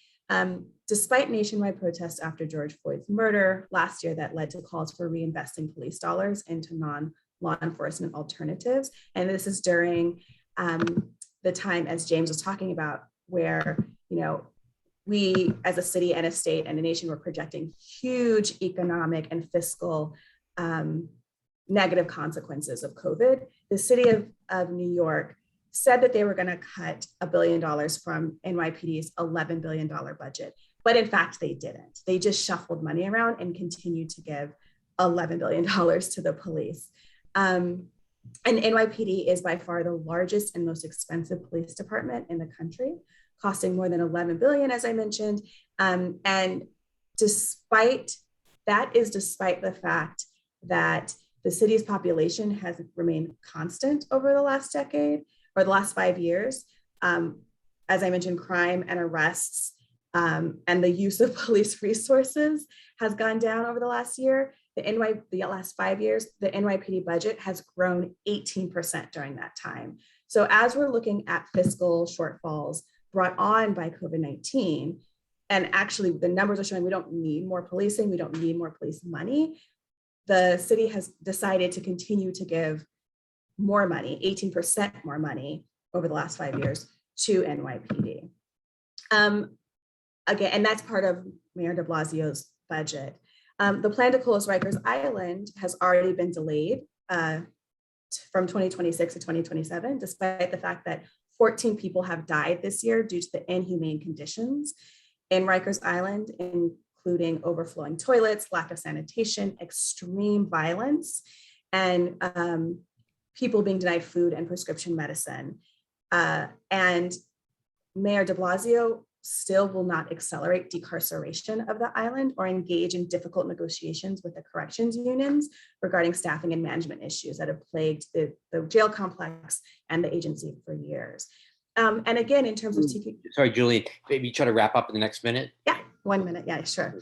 Despite nationwide protests after George Floyd's murder last year that led to calls for reinvesting police dollars into non-law enforcement alternatives, and this is during the time, as James was talking about, where we as a city and a state and a nation were projecting huge economic and fiscal negative consequences of COVID. The city of New York said that they were going to cut $1 billion from NYPD's $11 billion budget. But in fact, they didn't. They just shuffled money around and continued to give $11 billion to the police. And NYPD is by far the largest and most expensive police department in the country, costing more than $11 billion, as I mentioned. And despite the fact that the city's population has remained constant over the last decade or the last 5 years. As I mentioned, crime and arrests and the use of police resources has gone down over the last year. The last 5 years, the NYPD budget has grown 18% during that time. So as we're looking at fiscal shortfalls brought on by COVID-19, and actually the numbers are showing we don't need more policing, we don't need more police money, the city has decided to continue to give more money, 18% more money over the last 5 years to NYPD. Again, and that's part of Mayor de Blasio's budget. The plan to close Rikers Island has already been delayed from 2026 to 2027, despite the fact that 14 people have died this year due to the inhumane conditions in Rikers Island, including overflowing toilets, lack of sanitation, extreme violence, and people being denied food and prescription medicine. And Mayor de Blasio still will not accelerate decarceration of the island or engage in difficult negotiations with the corrections unions regarding staffing and management issues that have plagued the jail complex and the agency for years. And again, in terms of TK. Sorry, Julie, maybe try to wrap up in the next minute. Yeah, 1 minute. Yeah, sure.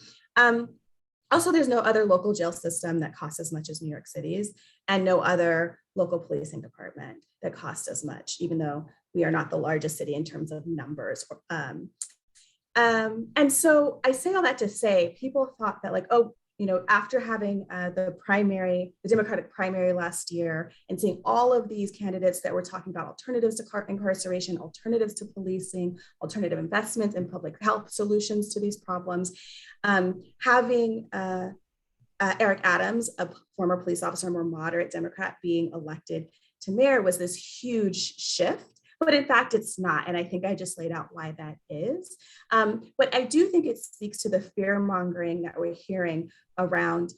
Also, there's no other local jail system that costs as much as New York City's, and no other local policing department that costs as much, even though we are not the largest city in terms of numbers. And so I say all that to say, people thought that like, oh, after having the Democratic primary last year and seeing all of these candidates that were talking about alternatives to incarceration, alternatives to policing, alternative investments in public health solutions to these problems, having Eric Adams, a former police officer, more moderate Democrat, being elected to mayor was this huge shift. But in fact, it's not. And I think I just laid out why that is. But I do think it speaks to the fear mongering that we're hearing around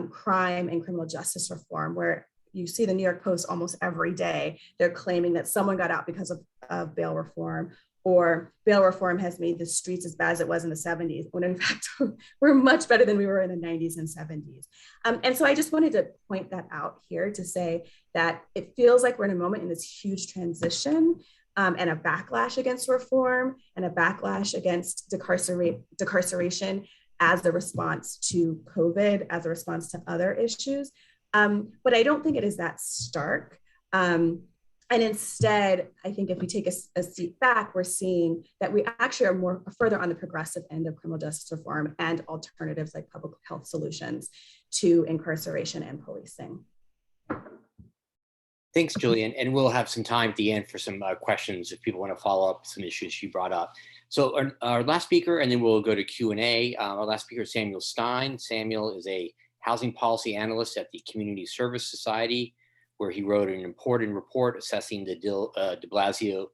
crime and criminal justice reform, where you see the New York Post almost every day. They're claiming that someone got out because of bail reform, or bail reform has made the streets as bad as it was in the 70s, when in fact, we're much better than we were in the 90s and 70s. And so I just wanted to point that out here to say that it feels like we're in a moment in this huge transition and a backlash against reform and a backlash against decarceration as a response to COVID, as a response to other issues. But I don't think it is that stark. And instead, I think if we take a seat back, we're seeing that we actually are more further on the progressive end of criminal justice reform and alternatives like public health solutions to incarceration and policing. Thanks, Julian. And we'll have some time at the end for some questions if people want to follow up some issues you brought up. So our last speaker, and then we'll go to Q&A. Our last speaker is Samuel Stein. Samuel is a housing policy analyst at the Community Service Society, where he wrote an important report assessing the de Blasio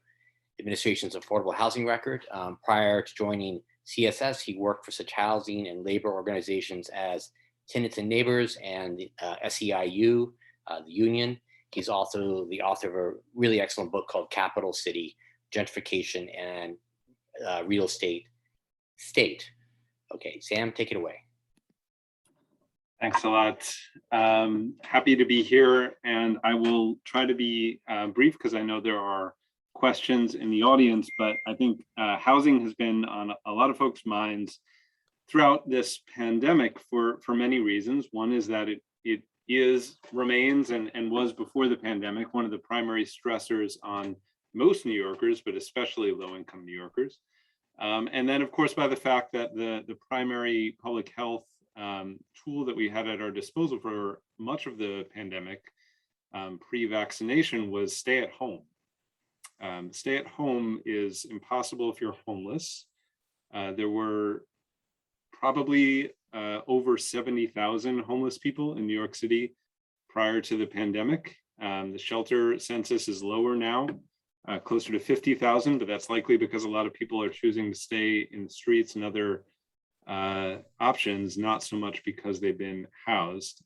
administration's affordable housing record. Prior to joining CSS, he worked for such housing and labor organizations as Tenants and Neighbors and SEIU, the union. He's also the author of a really excellent book called Capital City, Gentrification and Real Estate State. Okay, Sam, take it away. Thanks a lot. Happy to be here, and I will try to be brief because I know there are questions in the audience, but I think housing has been on a lot of folks' minds throughout this pandemic for many reasons. One is that it remains and was before the pandemic one of the primary stressors on most New Yorkers, but especially low-income New Yorkers. And then, of course, by the fact that the primary public health tool that we had at our disposal for much of the pandemic pre-vaccination was stay at home. Stay at home is impossible if you're homeless. There were probably over 70,000 homeless people in New York City prior to the pandemic. The shelter census is lower now, closer to 50,000, but that's likely because a lot of people are choosing to stay in the streets and other options, not so much because they've been housed,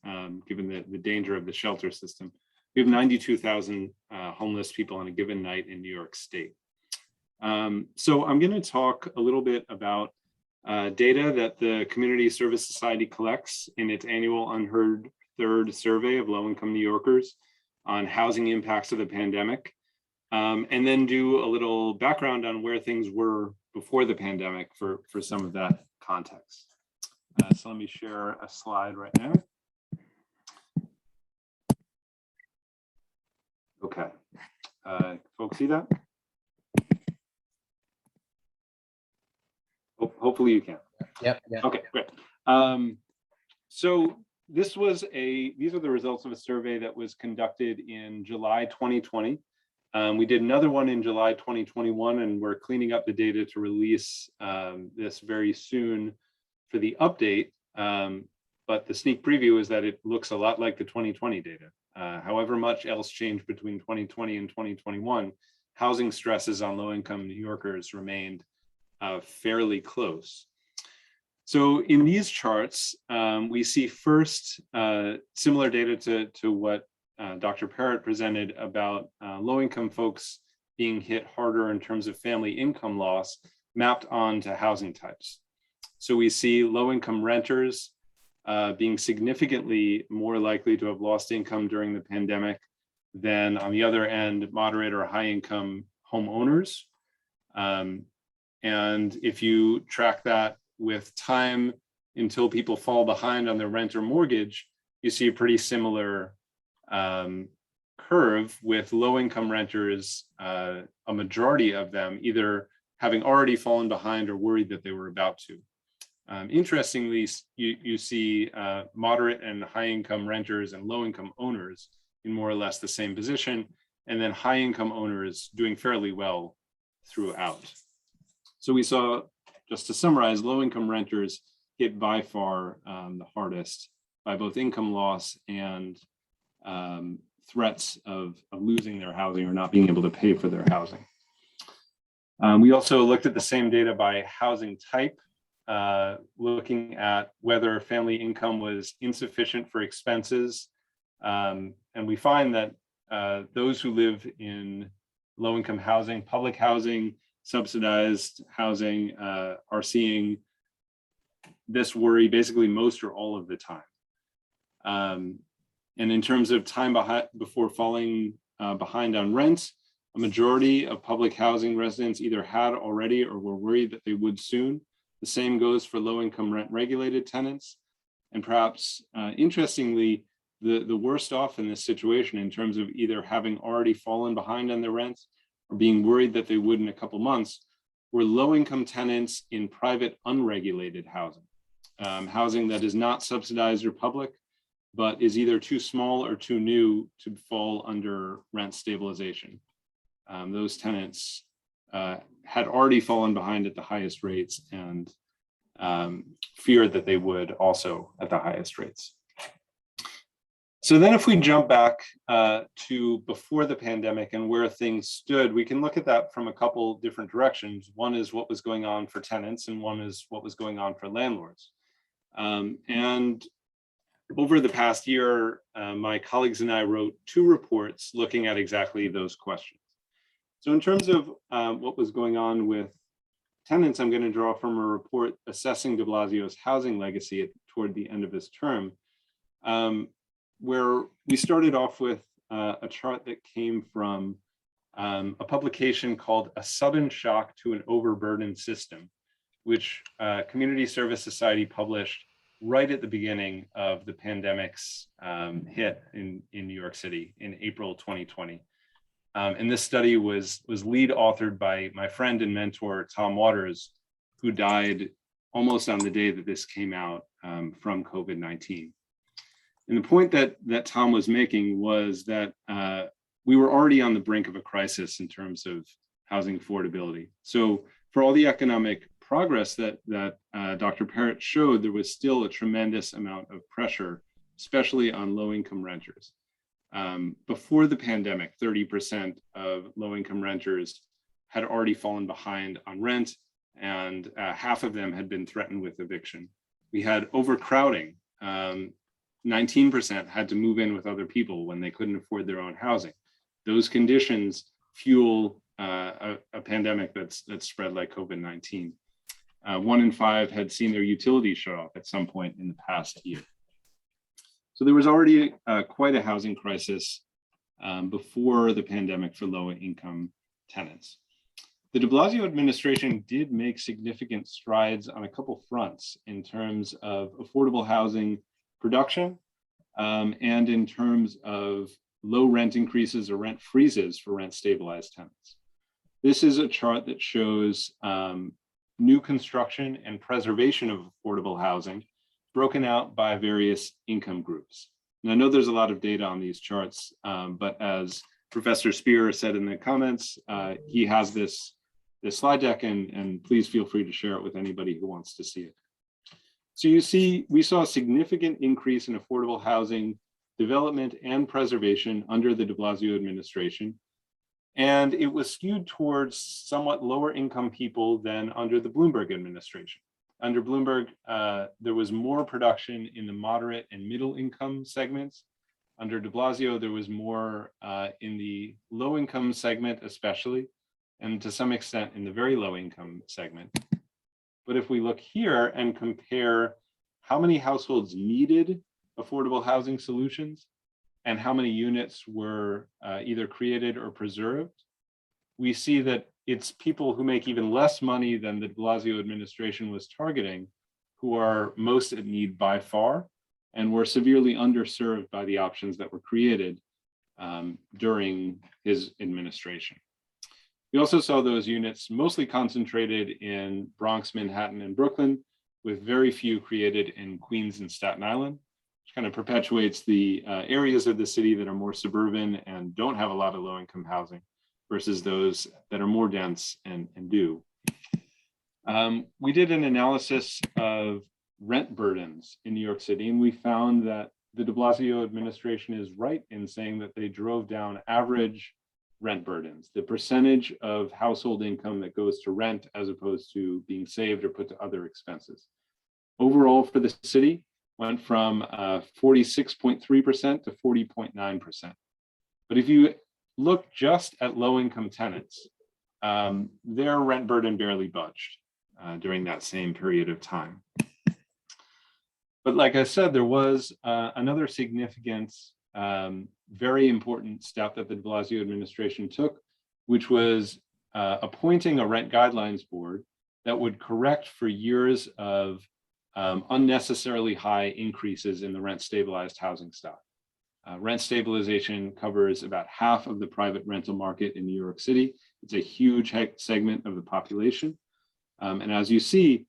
given the danger of the shelter system. We have 92,000 homeless people on a given night in New York State. So I'm going to talk a little bit about data that the Community Service Society collects in its annual Unheard Third survey of low-income New Yorkers on housing impacts of the pandemic, and then do a little background on where things were before the pandemic for some of that context. So let me share a slide right now. Okay, folks see that? Hopefully you can. Yep. Okay, great. So these are the results of a survey that was conducted in July 2020. We did another one in July 2021, and we're cleaning up the data to release this very soon for the update. But the sneak preview is that it looks a lot like the 2020 data. However much else changed between 2020 and 2021, housing stresses on low-income New Yorkers remained fairly close. So in these charts, we see first similar data to what Dr. Parrott presented about low-income folks being hit harder in terms of family income loss mapped onto housing types. So we see low-income renters being significantly more likely to have lost income during the pandemic than, on the other end, moderate or high-income homeowners. And if you track that with time until people fall behind on their rent or mortgage, you see a pretty similar curve with low-income renters, a majority of them either having already fallen behind or worried that they were about to. Interestingly, you see moderate and high income renters and low income owners in more or less the same position, and then high income owners doing fairly well throughout. So we saw, just to summarize, low income renters hit by far the hardest by both income loss and threats of losing their housing or not being able to pay for their housing. We also looked at the same data by housing type, looking at whether family income was insufficient for expenses. And we find that those who live in low-income housing, public housing, subsidized housing, are seeing this worry basically most or all of the time. And in terms of time before falling behind on rent, a majority of public housing residents either had already or were worried that they would soon. The same goes for low-income rent-regulated tenants. And perhaps interestingly, the worst off in this situation in terms of either having already fallen behind on their rent or being worried that they would in a couple months were low-income tenants in private unregulated housing, housing that is not subsidized or public, but is either too small or too new to fall under rent stabilization. Those tenants had already fallen behind at the highest rates and feared that they would also at the highest rates. So then if we jump back to before the pandemic and where things stood, we can look at that from a couple different directions. One is what was going on for tenants and one is what was going on for landlords. And over the past year, my colleagues and I wrote 2 reports looking at exactly those questions. So in terms of what was going on with tenants, I'm going to draw from a report assessing de Blasio's housing legacy toward the end of his term, where we started off with a chart that came from a publication called A Sudden Shock to an Overburdened System, which Community Service Society published right at the beginning of the pandemic's hit in New York City in April 2020. And this study was lead authored by my friend and mentor, Tom Waters, who died almost on the day that this came out from COVID-19. And the point that Tom was making was that we were already on the brink of a crisis in terms of housing affordability. So for all the economic progress that Dr. Parrott showed, there was still a tremendous amount of pressure, especially on low-income renters. Before the pandemic, 30% of low-income renters had already fallen behind on rent, and half of them had been threatened with eviction. We had overcrowding. 19% had to move in with other people when they couldn't afford their own housing. Those conditions fuel a pandemic that's spread like COVID-19. 1 in 5 had seen their utilities shut off at some point in the past year. So there was already quite a housing crisis before the pandemic for low-income tenants. The de Blasio administration did make significant strides on a couple fronts in terms of affordable housing production and in terms of low rent increases or rent freezes for rent stabilized tenants. This is a chart that shows new construction and preservation of affordable housing broken out by various income groups. And I know there's a lot of data on these charts, but as Professor Spear said in the comments, he has this slide deck and please feel free to share it with anybody who wants to see it. So you see, we saw a significant increase in affordable housing development and preservation under the de Blasio administration. And it was skewed towards somewhat lower income people than under the Bloomberg administration. Under Bloomberg, there was more production in the moderate and middle income segments. Under de Blasio, there was more in the low income segment, especially, and to some extent in the very low income segment. But if we look here and compare how many households needed affordable housing solutions and how many units were either created or preserved, we see that it's people who make even less money than the de Blasio administration was targeting who are most at need by far and were severely underserved by the options that were created during his administration. We also saw those units mostly concentrated in Bronx, Manhattan, and Brooklyn, with very few created in Queens and Staten Island, which kind of perpetuates the areas of the city that are more suburban and don't have a lot of low-income housing versus those that are more dense and do. We did an analysis of rent burdens in New York City, and we found that the de Blasio administration is right in saying that they drove down average rent burdens, the percentage of household income that goes to rent as opposed to being saved or put to other expenses. Overall for the city went from 46.3% to 40.9%. But if you look just at low-income tenants, their rent burden barely budged during that same period of time. But like I said, there was another significant, very important step that the de Blasio administration took, which was appointing a rent guidelines board that would correct for years of unnecessarily high increases in the rent stabilized housing stock. Rent stabilization covers about half of the private rental market in New York City. It's a huge segment of the population. And as you see,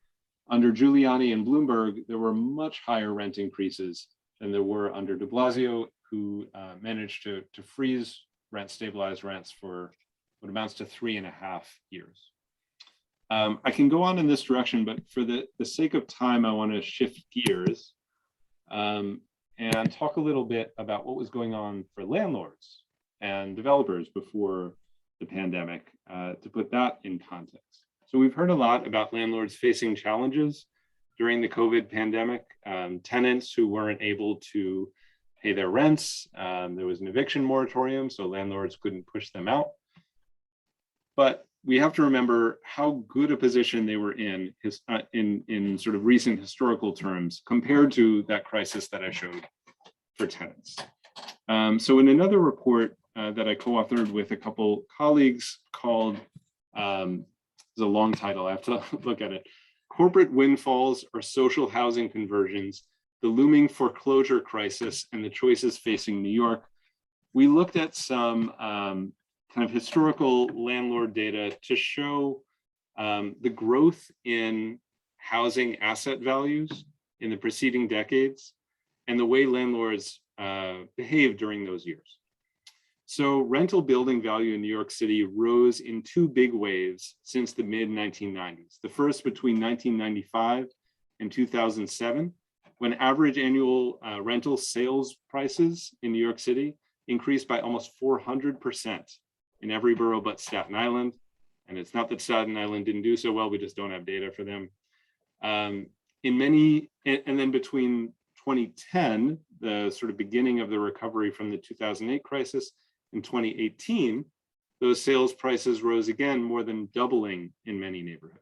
under Giuliani and Bloomberg, there were much higher rent increases than there were under de Blasio, who managed to freeze rent stabilized rents for what amounts to 3.5 years. I can go on in this direction, but for the sake of time, I want to shift gears and talk a little bit about what was going on for landlords and developers before the pandemic, to put that in context. So we've heard a lot about landlords facing challenges during the COVID pandemic, tenants who weren't able to pay their rents. There was an eviction moratorium, so landlords couldn't push them out. But we have to remember how good a position they were in sort of recent historical terms compared to that crisis that I showed for tenants. So in another report that I co-authored with a couple colleagues called, it's a long title, I have to look at it, Corporate Windfalls or Social Housing Conversions, the Looming Foreclosure Crisis and the Choices Facing New York. We looked at some kind of historical landlord data to show the growth in housing asset values in the preceding decades and the way landlords behaved during those years. So rental building value in New York City rose in two big waves since the mid-1990s. The first between 1995 and 2007, when average annual rental sales prices in New York City increased by almost 400% in every borough but Staten Island. And it's not that Staten Island didn't do so well, we just don't have data for them. And then between 2010, the sort of beginning of the recovery from the 2008 crisis, in 2018, those sales prices rose again, more than doubling in many neighborhoods.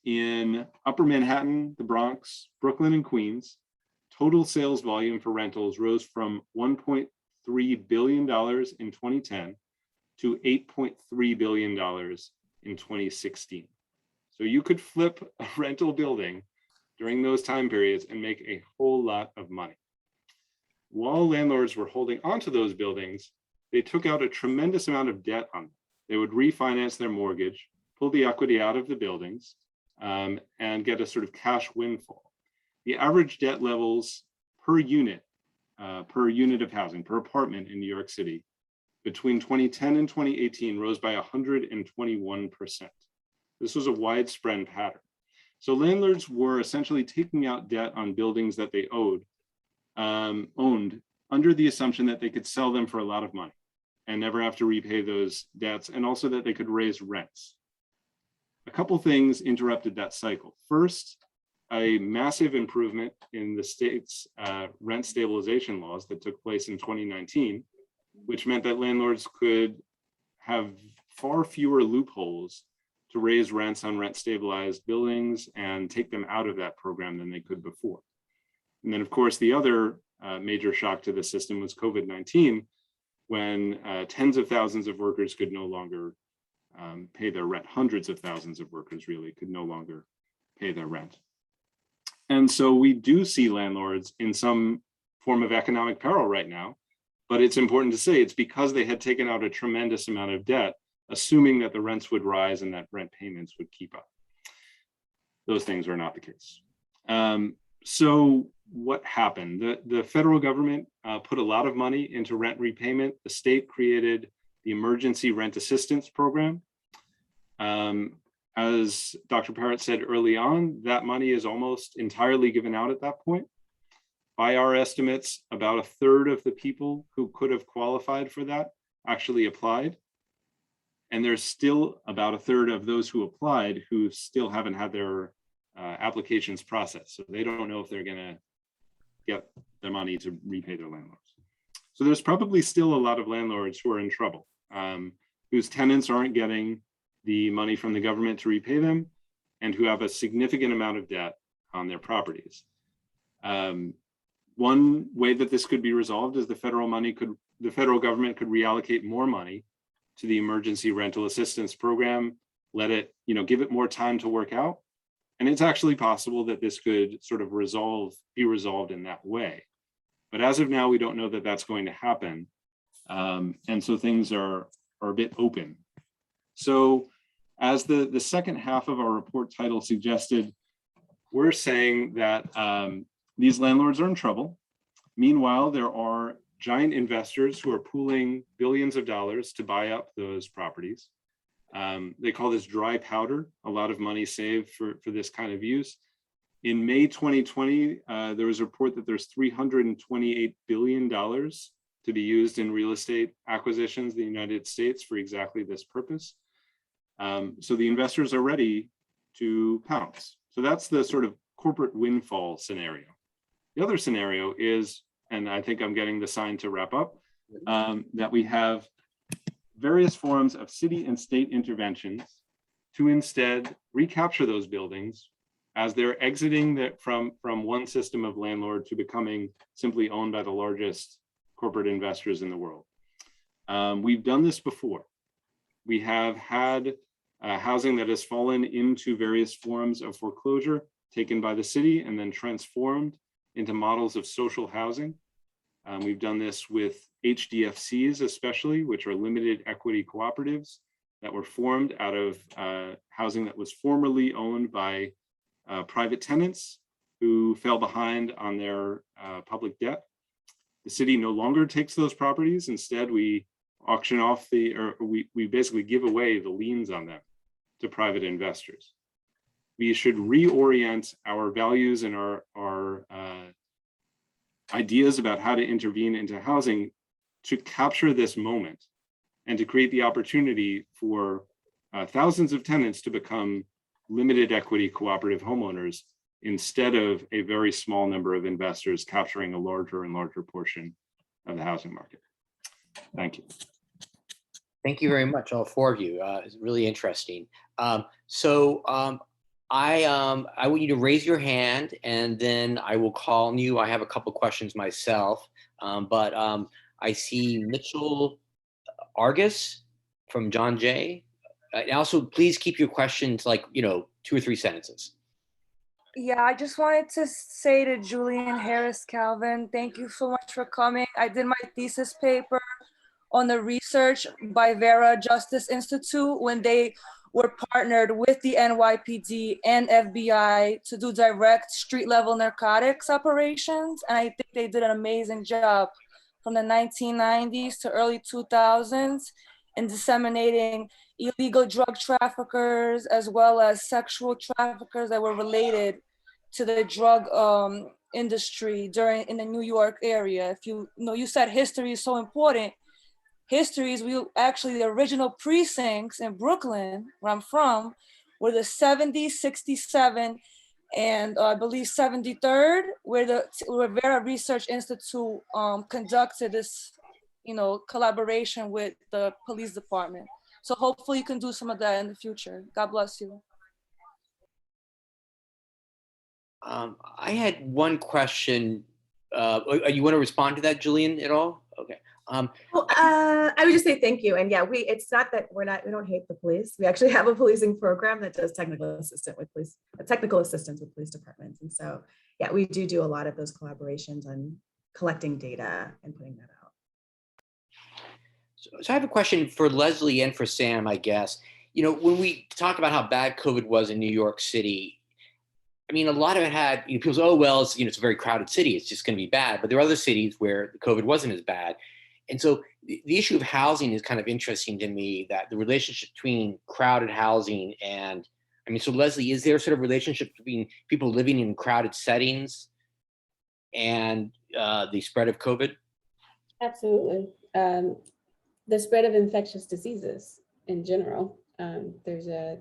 In Upper Manhattan, the Bronx, Brooklyn, and Queens, total sales volume for rentals rose from $1.3 billion in 2010 to $8.3 billion in 2016. So you could flip a rental building during those time periods and make a whole lot of money. While landlords were holding onto those buildings, they took out a tremendous amount of debt on them. They would refinance their mortgage, pull the equity out of the buildings, and get a sort of cash windfall. The average debt levels per unit of housing, per apartment in New York City, between 2010 and 2018 rose by 121%. This was a widespread pattern. So landlords were essentially taking out debt on buildings that they owned under the assumption that they could sell them for a lot of money and never have to repay those debts, and also that they could raise rents. A couple things interrupted that cycle. First, a massive improvement in the state's rent stabilization laws that took place in 2019, which meant that landlords could have far fewer loopholes to raise rents on rent stabilized buildings and take them out of that program than they could before. And then of course, the other major shock to the system was COVID-19, when tens of thousands of workers could no longer pay their rent. Hundreds of thousands of workers really could no longer pay their rent. And so we do see landlords in some form of economic peril right now, but it's important to say it's because they had taken out a tremendous amount of debt, assuming that the rents would rise and that rent payments would keep up. those things are not the case. So what happened? The federal government put a lot of money into rent repayment. The state created the Emergency Rent Assistance Program. As Dr. Parrott said early on, that money is almost entirely given out at that point. By our estimates, about a third of the people who could have qualified for that actually applied. And there's still about a third of those who applied who still haven't had their applications processed. So they don't know if they're gonna get their money to repay their landlords. So there's probably still a lot of landlords who are in trouble, whose tenants aren't getting the money from the government to repay them, and who have a significant amount of debt on their properties. One way that this could be resolved is the federal government could reallocate more money to the Emergency Rental Assistance Program, let it, give it more time to work out. And it's actually possible that this could sort of be resolved in that way. But as of now, we don't know that that's going to happen. And so things are a bit open. So as the second half of our report title suggested, we're saying that these landlords are in trouble. Meanwhile, there are giant investors who are pooling billions of dollars to buy up those properties. They call this dry powder, a lot of money saved for this kind of use. In May 2020, there was a report that there's $328 billion to be used in real estate acquisitions in the United States for exactly this purpose. So the investors are ready to pounce. So that's the sort of corporate windfall scenario. The other scenario is, and I think I'm getting the sign to wrap up, that we have various forms of city and state interventions to instead recapture those buildings as they're exiting from one system of landlord to becoming simply owned by the largest corporate investors in the world. We've done this before. We have had housing that has fallen into various forms of foreclosure taken by the city and then transformed into models of social housing. We've done this with HDFCs especially, which are limited equity cooperatives that were formed out of housing that was formerly owned by private tenants who fell behind on their public debt. The city no longer takes those properties. Instead, we auction off we basically give away the liens on them to private investors. We should reorient our values and our ideas about how to intervene into housing to capture this moment and to create the opportunity for thousands of tenants to become limited equity cooperative homeowners instead of a very small number of investors capturing a larger and larger portion of the housing market. Thank you. Thank you very much, all four of you. It's really interesting. I want you to raise your hand and then I will call on you. I have a couple questions myself, but I see Mitchell Argus from John Jay. And also, please keep your questions like, 2 or 3 sentences. Yeah, I just wanted to say to Julian Harris Calvin, thank you so much for coming. I did my thesis paper on the research by Vera Justice Institute when they were partnered with the NYPD and FBI to do direct street level narcotics operations. And I think they did an amazing job from the 1990s to early 2000s in disseminating illegal drug traffickers as well as sexual traffickers that were related to the drug industry in the New York area. If you said history is so important. History is the original precincts in Brooklyn, where I'm from, were the 70, 67, and I believe 73rd, where Vera Research Institute conducted this, collaboration with the police department. So hopefully you can do some of that in the future. God bless you. I had one question. You want to respond to that, Julian, at all? Okay. Well, I would just say thank you. And yeah, it's not that we don't hate the police. We actually have a policing program that does technical assistance with police departments. And so, yeah, we do a lot of those collaborations on collecting data and putting that out. So I have a question for Leslie and for Sam, I guess. When we talk about how bad COVID was in New York City, I mean, a lot of it had, people say, oh, well, it's, it's a very crowded city. It's just going to be bad. But there are other cities where the COVID wasn't as bad. And so the issue of housing is kind of interesting to me, that the relationship between crowded housing and, I mean, so Leslie, is there sort of relationship between people living in crowded settings and the spread of COVID? Absolutely. The spread of infectious diseases in general, there's a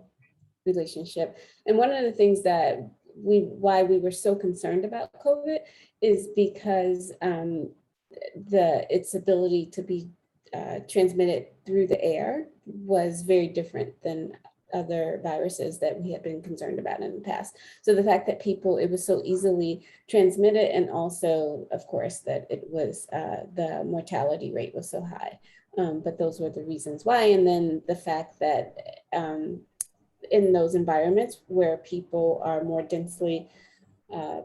relationship. And one of the things that why we were so concerned about COVID is because its ability to be transmitted through the air was very different than other viruses that we had been concerned about in the past. So the fact that it was so easily transmitted, and also, of course, that it was the mortality rate was so high. But those were the reasons why. And then the fact that in those environments where people are more densely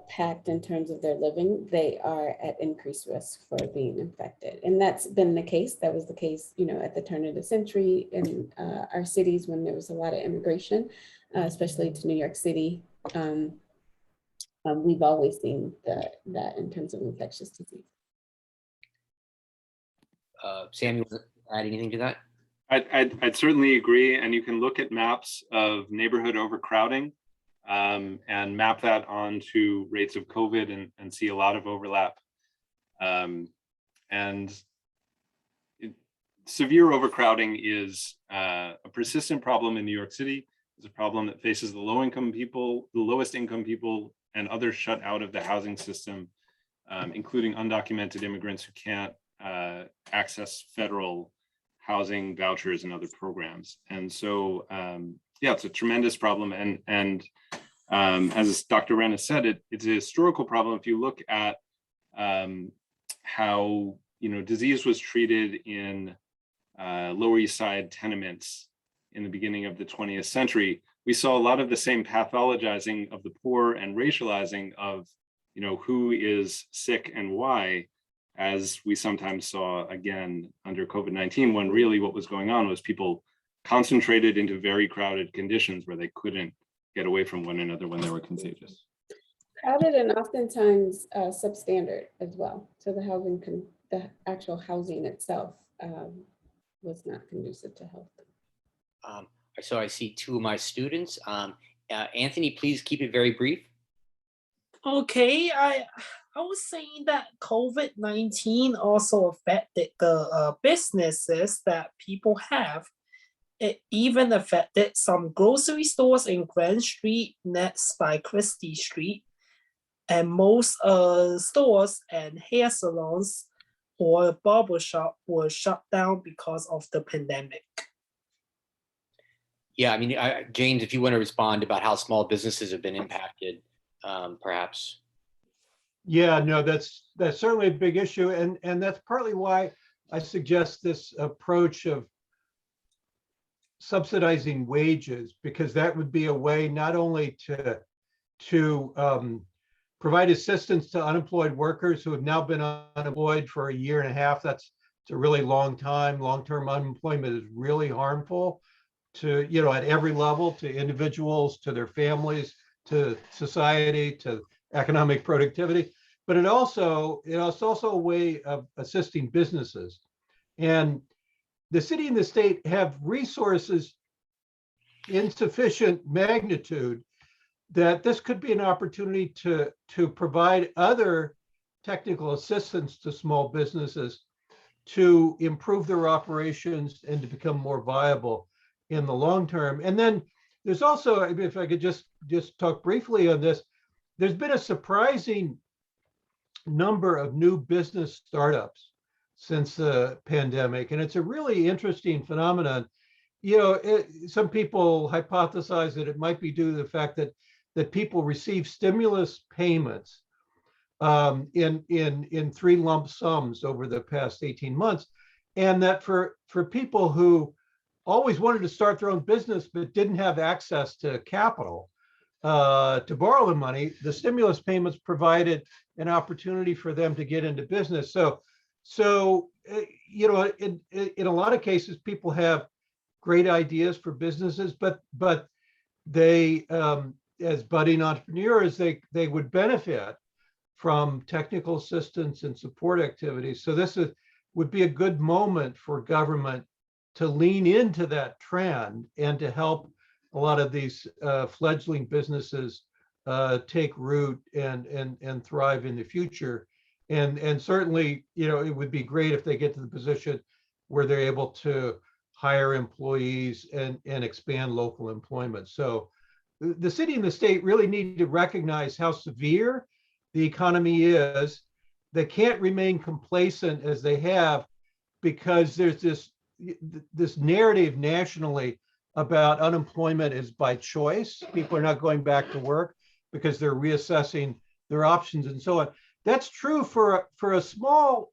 packed in terms of their living, they are at increased risk for being infected. And that's been the case. That was the case, at the turn of the century in our cities when there was a lot of immigration, especially to New York City. We've always seen that in terms of infectious disease. Sam, you want to add anything to that? I'd certainly agree. And you can look at maps of neighborhood overcrowding and map that onto rates of COVID and see a lot of overlap. Severe overcrowding is a persistent problem in New York City. It's a problem that faces the low-income people, the lowest income people, and others shut out of the housing system, including undocumented immigrants who can't access federal housing vouchers and other programs. And so, yeah, it's a tremendous problem. And as Dr. Wren has said, it's a historical problem. If you look at how disease was treated in Lower East Side tenements in the beginning of the 20th century, we saw a lot of the same pathologizing of the poor and racializing of who is sick and why, as we sometimes saw again under COVID-19, when really what was going on was people concentrated into very crowded conditions where they couldn't get away from one another when they were contagious. Crowded and oftentimes substandard as well. So the actual housing itself was not conducive to health. So I see two of my students. Anthony, please keep it very brief. Okay, I was saying that COVID-19 also affected the businesses that people have. It even affected some grocery stores in Grand Street next by Christie Street. And most stores and hair salons or barbershop were shut down because of the pandemic. Yeah, I mean, James, if you want to respond about how small businesses have been impacted, perhaps. Yeah, no, that's certainly a big issue, and that's partly why I suggest this approach of subsidizing wages, because that would be a way not only to provide assistance to unemployed workers who have now been unemployed for a year and a half. It's a really long time. Long-term unemployment is really harmful to, at every level, to individuals, to their families, to society, to economic productivity. But it's also a way of assisting businesses. And the city and the state have resources in sufficient magnitude that this could be an opportunity to provide other technical assistance to small businesses to improve their operations and to become more viable in the long term. And then there's also, if I could just talk briefly on this, there's been a surprising number of new business startups since the pandemic, and it's a really interesting phenomenon. Some people hypothesize that it might be due to the fact that people receive stimulus payments in 3 lump sums over the past 18 months, and that for people who always wanted to start their own business but didn't have access to capital to borrow the money, the stimulus payments provided an opportunity for them to get into business. So in a lot of cases, people have great ideas for businesses, but they as budding entrepreneurs, they would benefit from technical assistance and support activities. So would be a good moment for government to lean into that trend and to help a lot of these fledgling businesses take root and thrive in the future. And certainly, it would be great if they get to the position where they're able to hire employees and expand local employment. So the city and the state really need to recognize how severe the economy is. They can't remain complacent as they have, because there's this narrative nationally about unemployment is by choice. People are not going back to work because they're reassessing their options and so on. That's true for a small,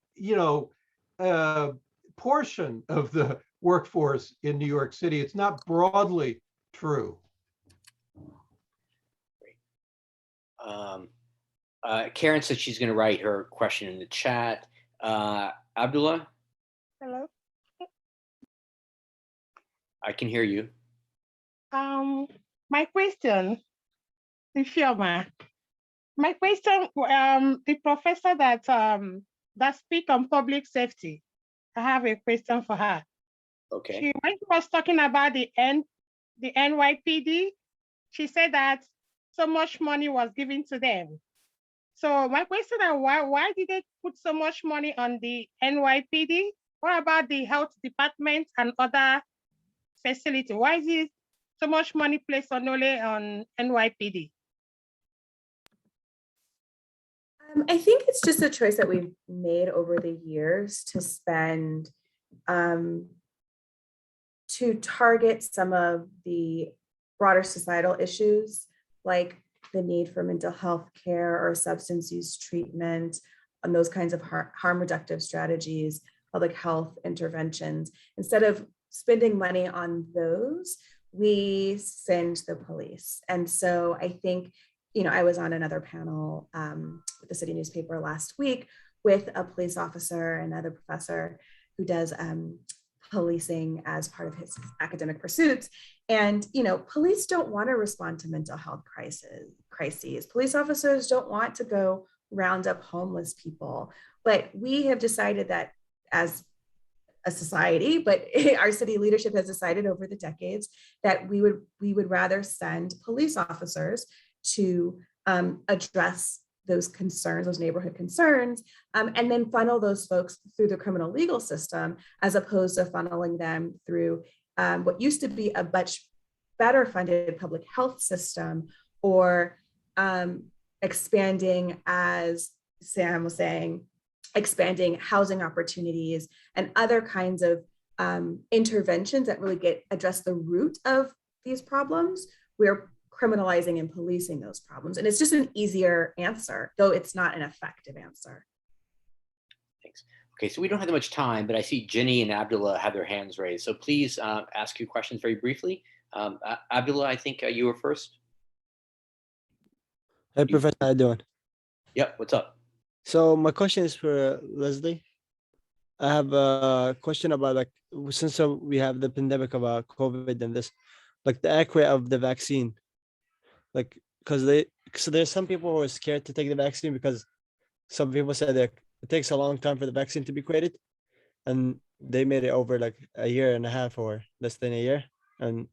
portion of the workforce in New York City. It's not broadly true. Karen said she's going to write her question in the chat. Abdullah? Hello. I can hear you. My question, Ifeoma. My question, the professor that speak on public safety, I have a question for her. Okay. When she was talking about the NYPD, she said that so much money was given to them. So my question is, why did they put so much money on the NYPD? What about the health department and other facilities? Why is it so much money placed only on NYPD? I think it's just a choice that we've made over the years to spend, to target some of the broader societal issues, like the need for mental health care or substance use treatment, and those kinds of harm reductive strategies, public health interventions. Instead of spending money on those, we send the police. And so I think, I was on another panel with the city newspaper last week with a police officer and another professor who does policing as part of his academic pursuits. And, police don't want to respond to mental health crises. Police officers don't want to go round up homeless people. But we have decided that as a society, but our city leadership has decided over the decades that we would rather send police officers to address those concerns, those neighborhood concerns, and then funnel those folks through the criminal legal system, as opposed to funneling them through what used to be a much better funded public health system, or expanding, as Sam was saying, expanding housing opportunities and other kinds of interventions that really address the root of these problems. We're criminalizing and policing those problems. And it's just an easier answer, though it's not an effective answer. Thanks. Okay, so we don't have that much time, but I see Ginny and Abdullah have their hands raised. So please ask your questions very briefly. Abdullah, I think you were first. Hey, Professor, how you doing? Yep, what's up? So my question is for Leslie. I have a question about, since we have the pandemic of COVID and this, the accuracy of the vaccine. Because there's some people who are scared to take the vaccine because some people said that it takes a long time for the vaccine to be created, and they made it over a year and a half or less than a year, and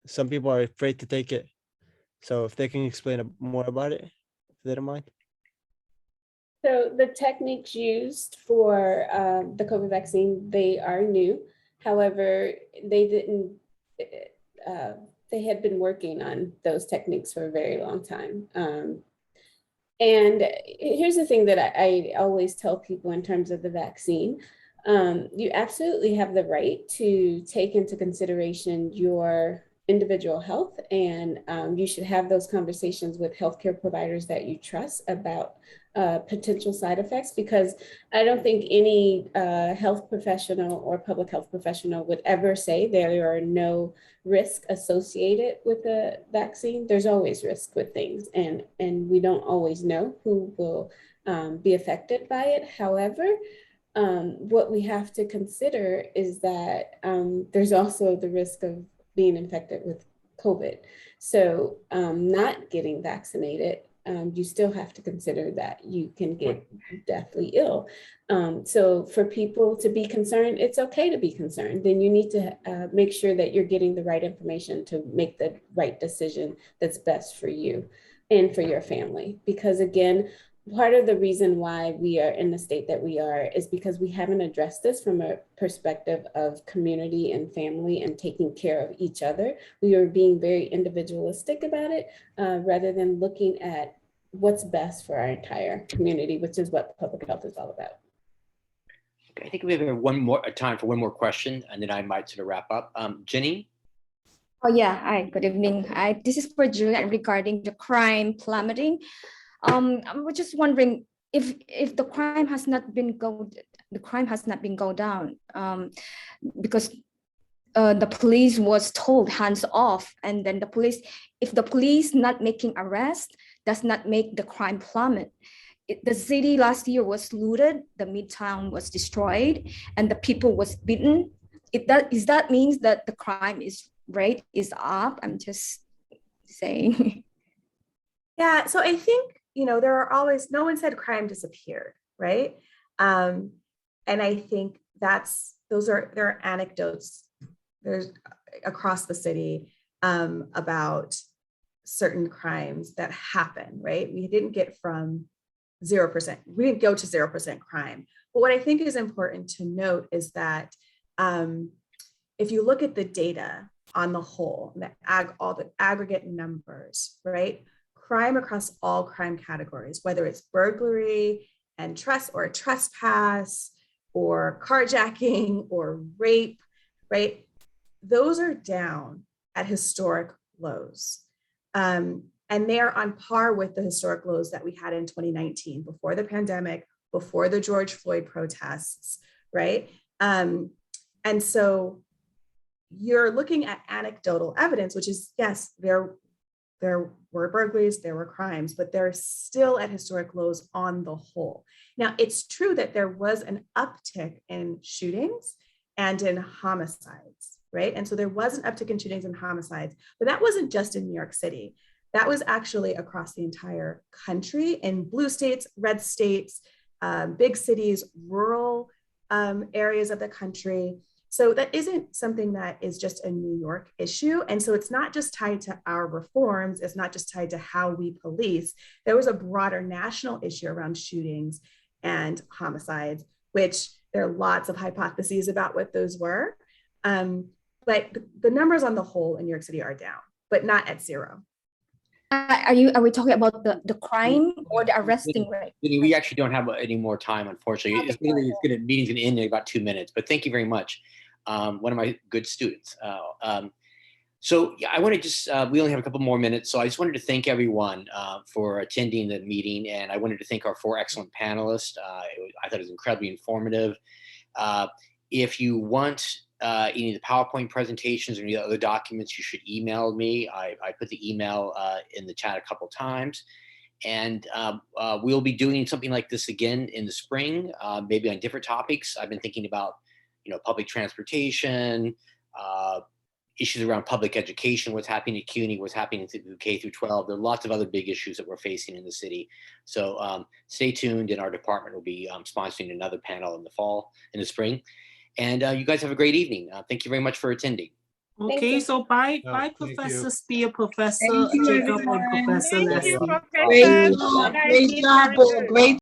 some people are afraid to take it. So if they can explain more about it, if they don't mind. So the techniques used for the COVID vaccine, they are new. However, they had been working on those techniques for a very long time. And here's the thing that I always tell people in terms of the vaccine. You absolutely have the right to take into consideration your individual health, and you should have those conversations with healthcare providers that you trust about potential side effects, because I don't think any health professional or public health professional would ever say there are no risks associated with the vaccine. There's always risk with things, and we don't always know who will be affected by it. However, what we have to consider is that there's also the risk of being infected with COVID. So not getting vaccinated, you still have to consider that you can get deathly ill. So for people to be concerned, it's okay to be concerned. Then you need to make sure that you're getting the right information to make the right decision that's best for you and for your family. Because again, part of the reason why we are in the state that we are is because we haven't addressed this from a perspective of community and family and taking care of each other. We are being very individualistic about it rather than looking at what's best for our entire community, which is what public health is all about. Okay, I think we have one more time for one more question, and then I might sort of wrap up. Jenny? Oh yeah, hi, good evening. This is for Julia regarding the crime plummeting. I was just wondering if the crime has not been go down because the police was told hands off, and then if the police not making arrest does not make the crime plummet. The city last year was looted, the midtown was destroyed, and the people was beaten. That means that the crime rate is up? I'm just saying. Yeah, so I think, there are always, no one said crime disappeared, right? And I think there are anecdotes across the city about certain crimes that happen, right? We didn't get from 0%, we didn't go to 0% crime. But what I think is important to note is that if you look at the data on the whole, all the aggregate numbers, right? Crime across all crime categories, whether it's burglary and trespass or carjacking or rape, right? Those are down at historic lows. And they are on par with the historic lows that we had in 2019, before the pandemic, before the George Floyd protests, right? And so you're looking at anecdotal evidence, which is, yes, there were burglaries, there were crimes, but they're still at historic lows on the whole. Now, it's true that there was an uptick in shootings and in homicides, right? And so there was an uptick in shootings and homicides, but that wasn't just in New York City. That was actually across the entire country, in blue states, red states, big cities, rural areas of the country. So that isn't something that is just a New York issue. And so it's not just tied to our reforms. It's not just tied to how we police. There was a broader national issue around shootings and homicides, which there are lots of hypotheses about what those were. But the numbers on the whole in New York City are down, but not at zero. Are we talking about the crime or the arresting rate? We actually don't have any more time, unfortunately. The meeting's going to end in about 2 minutes, but thank you very much. One of my good students. So yeah, I want to just, we only have a couple more minutes. So I just wanted to thank everyone for attending the meeting. And I wanted to thank our 4 excellent panelists. I thought it was incredibly informative. If you want any of the PowerPoint presentations or any other documents, you should email me. I put the email in the chat a couple times. And we'll be doing something like this again in the spring, maybe on different topics. I've been thinking about public transportation, issues around public education, what's happening at CUNY, what's happening through K through 12. There are lots of other big issues that we're facing in the city. So stay tuned, and our department will be sponsoring another panel in the spring. And you guys have a great evening. Thank you very much for attending. Okay, so bye, Professor Spear, Professor Jacob, and Professor Leslie. Great job, great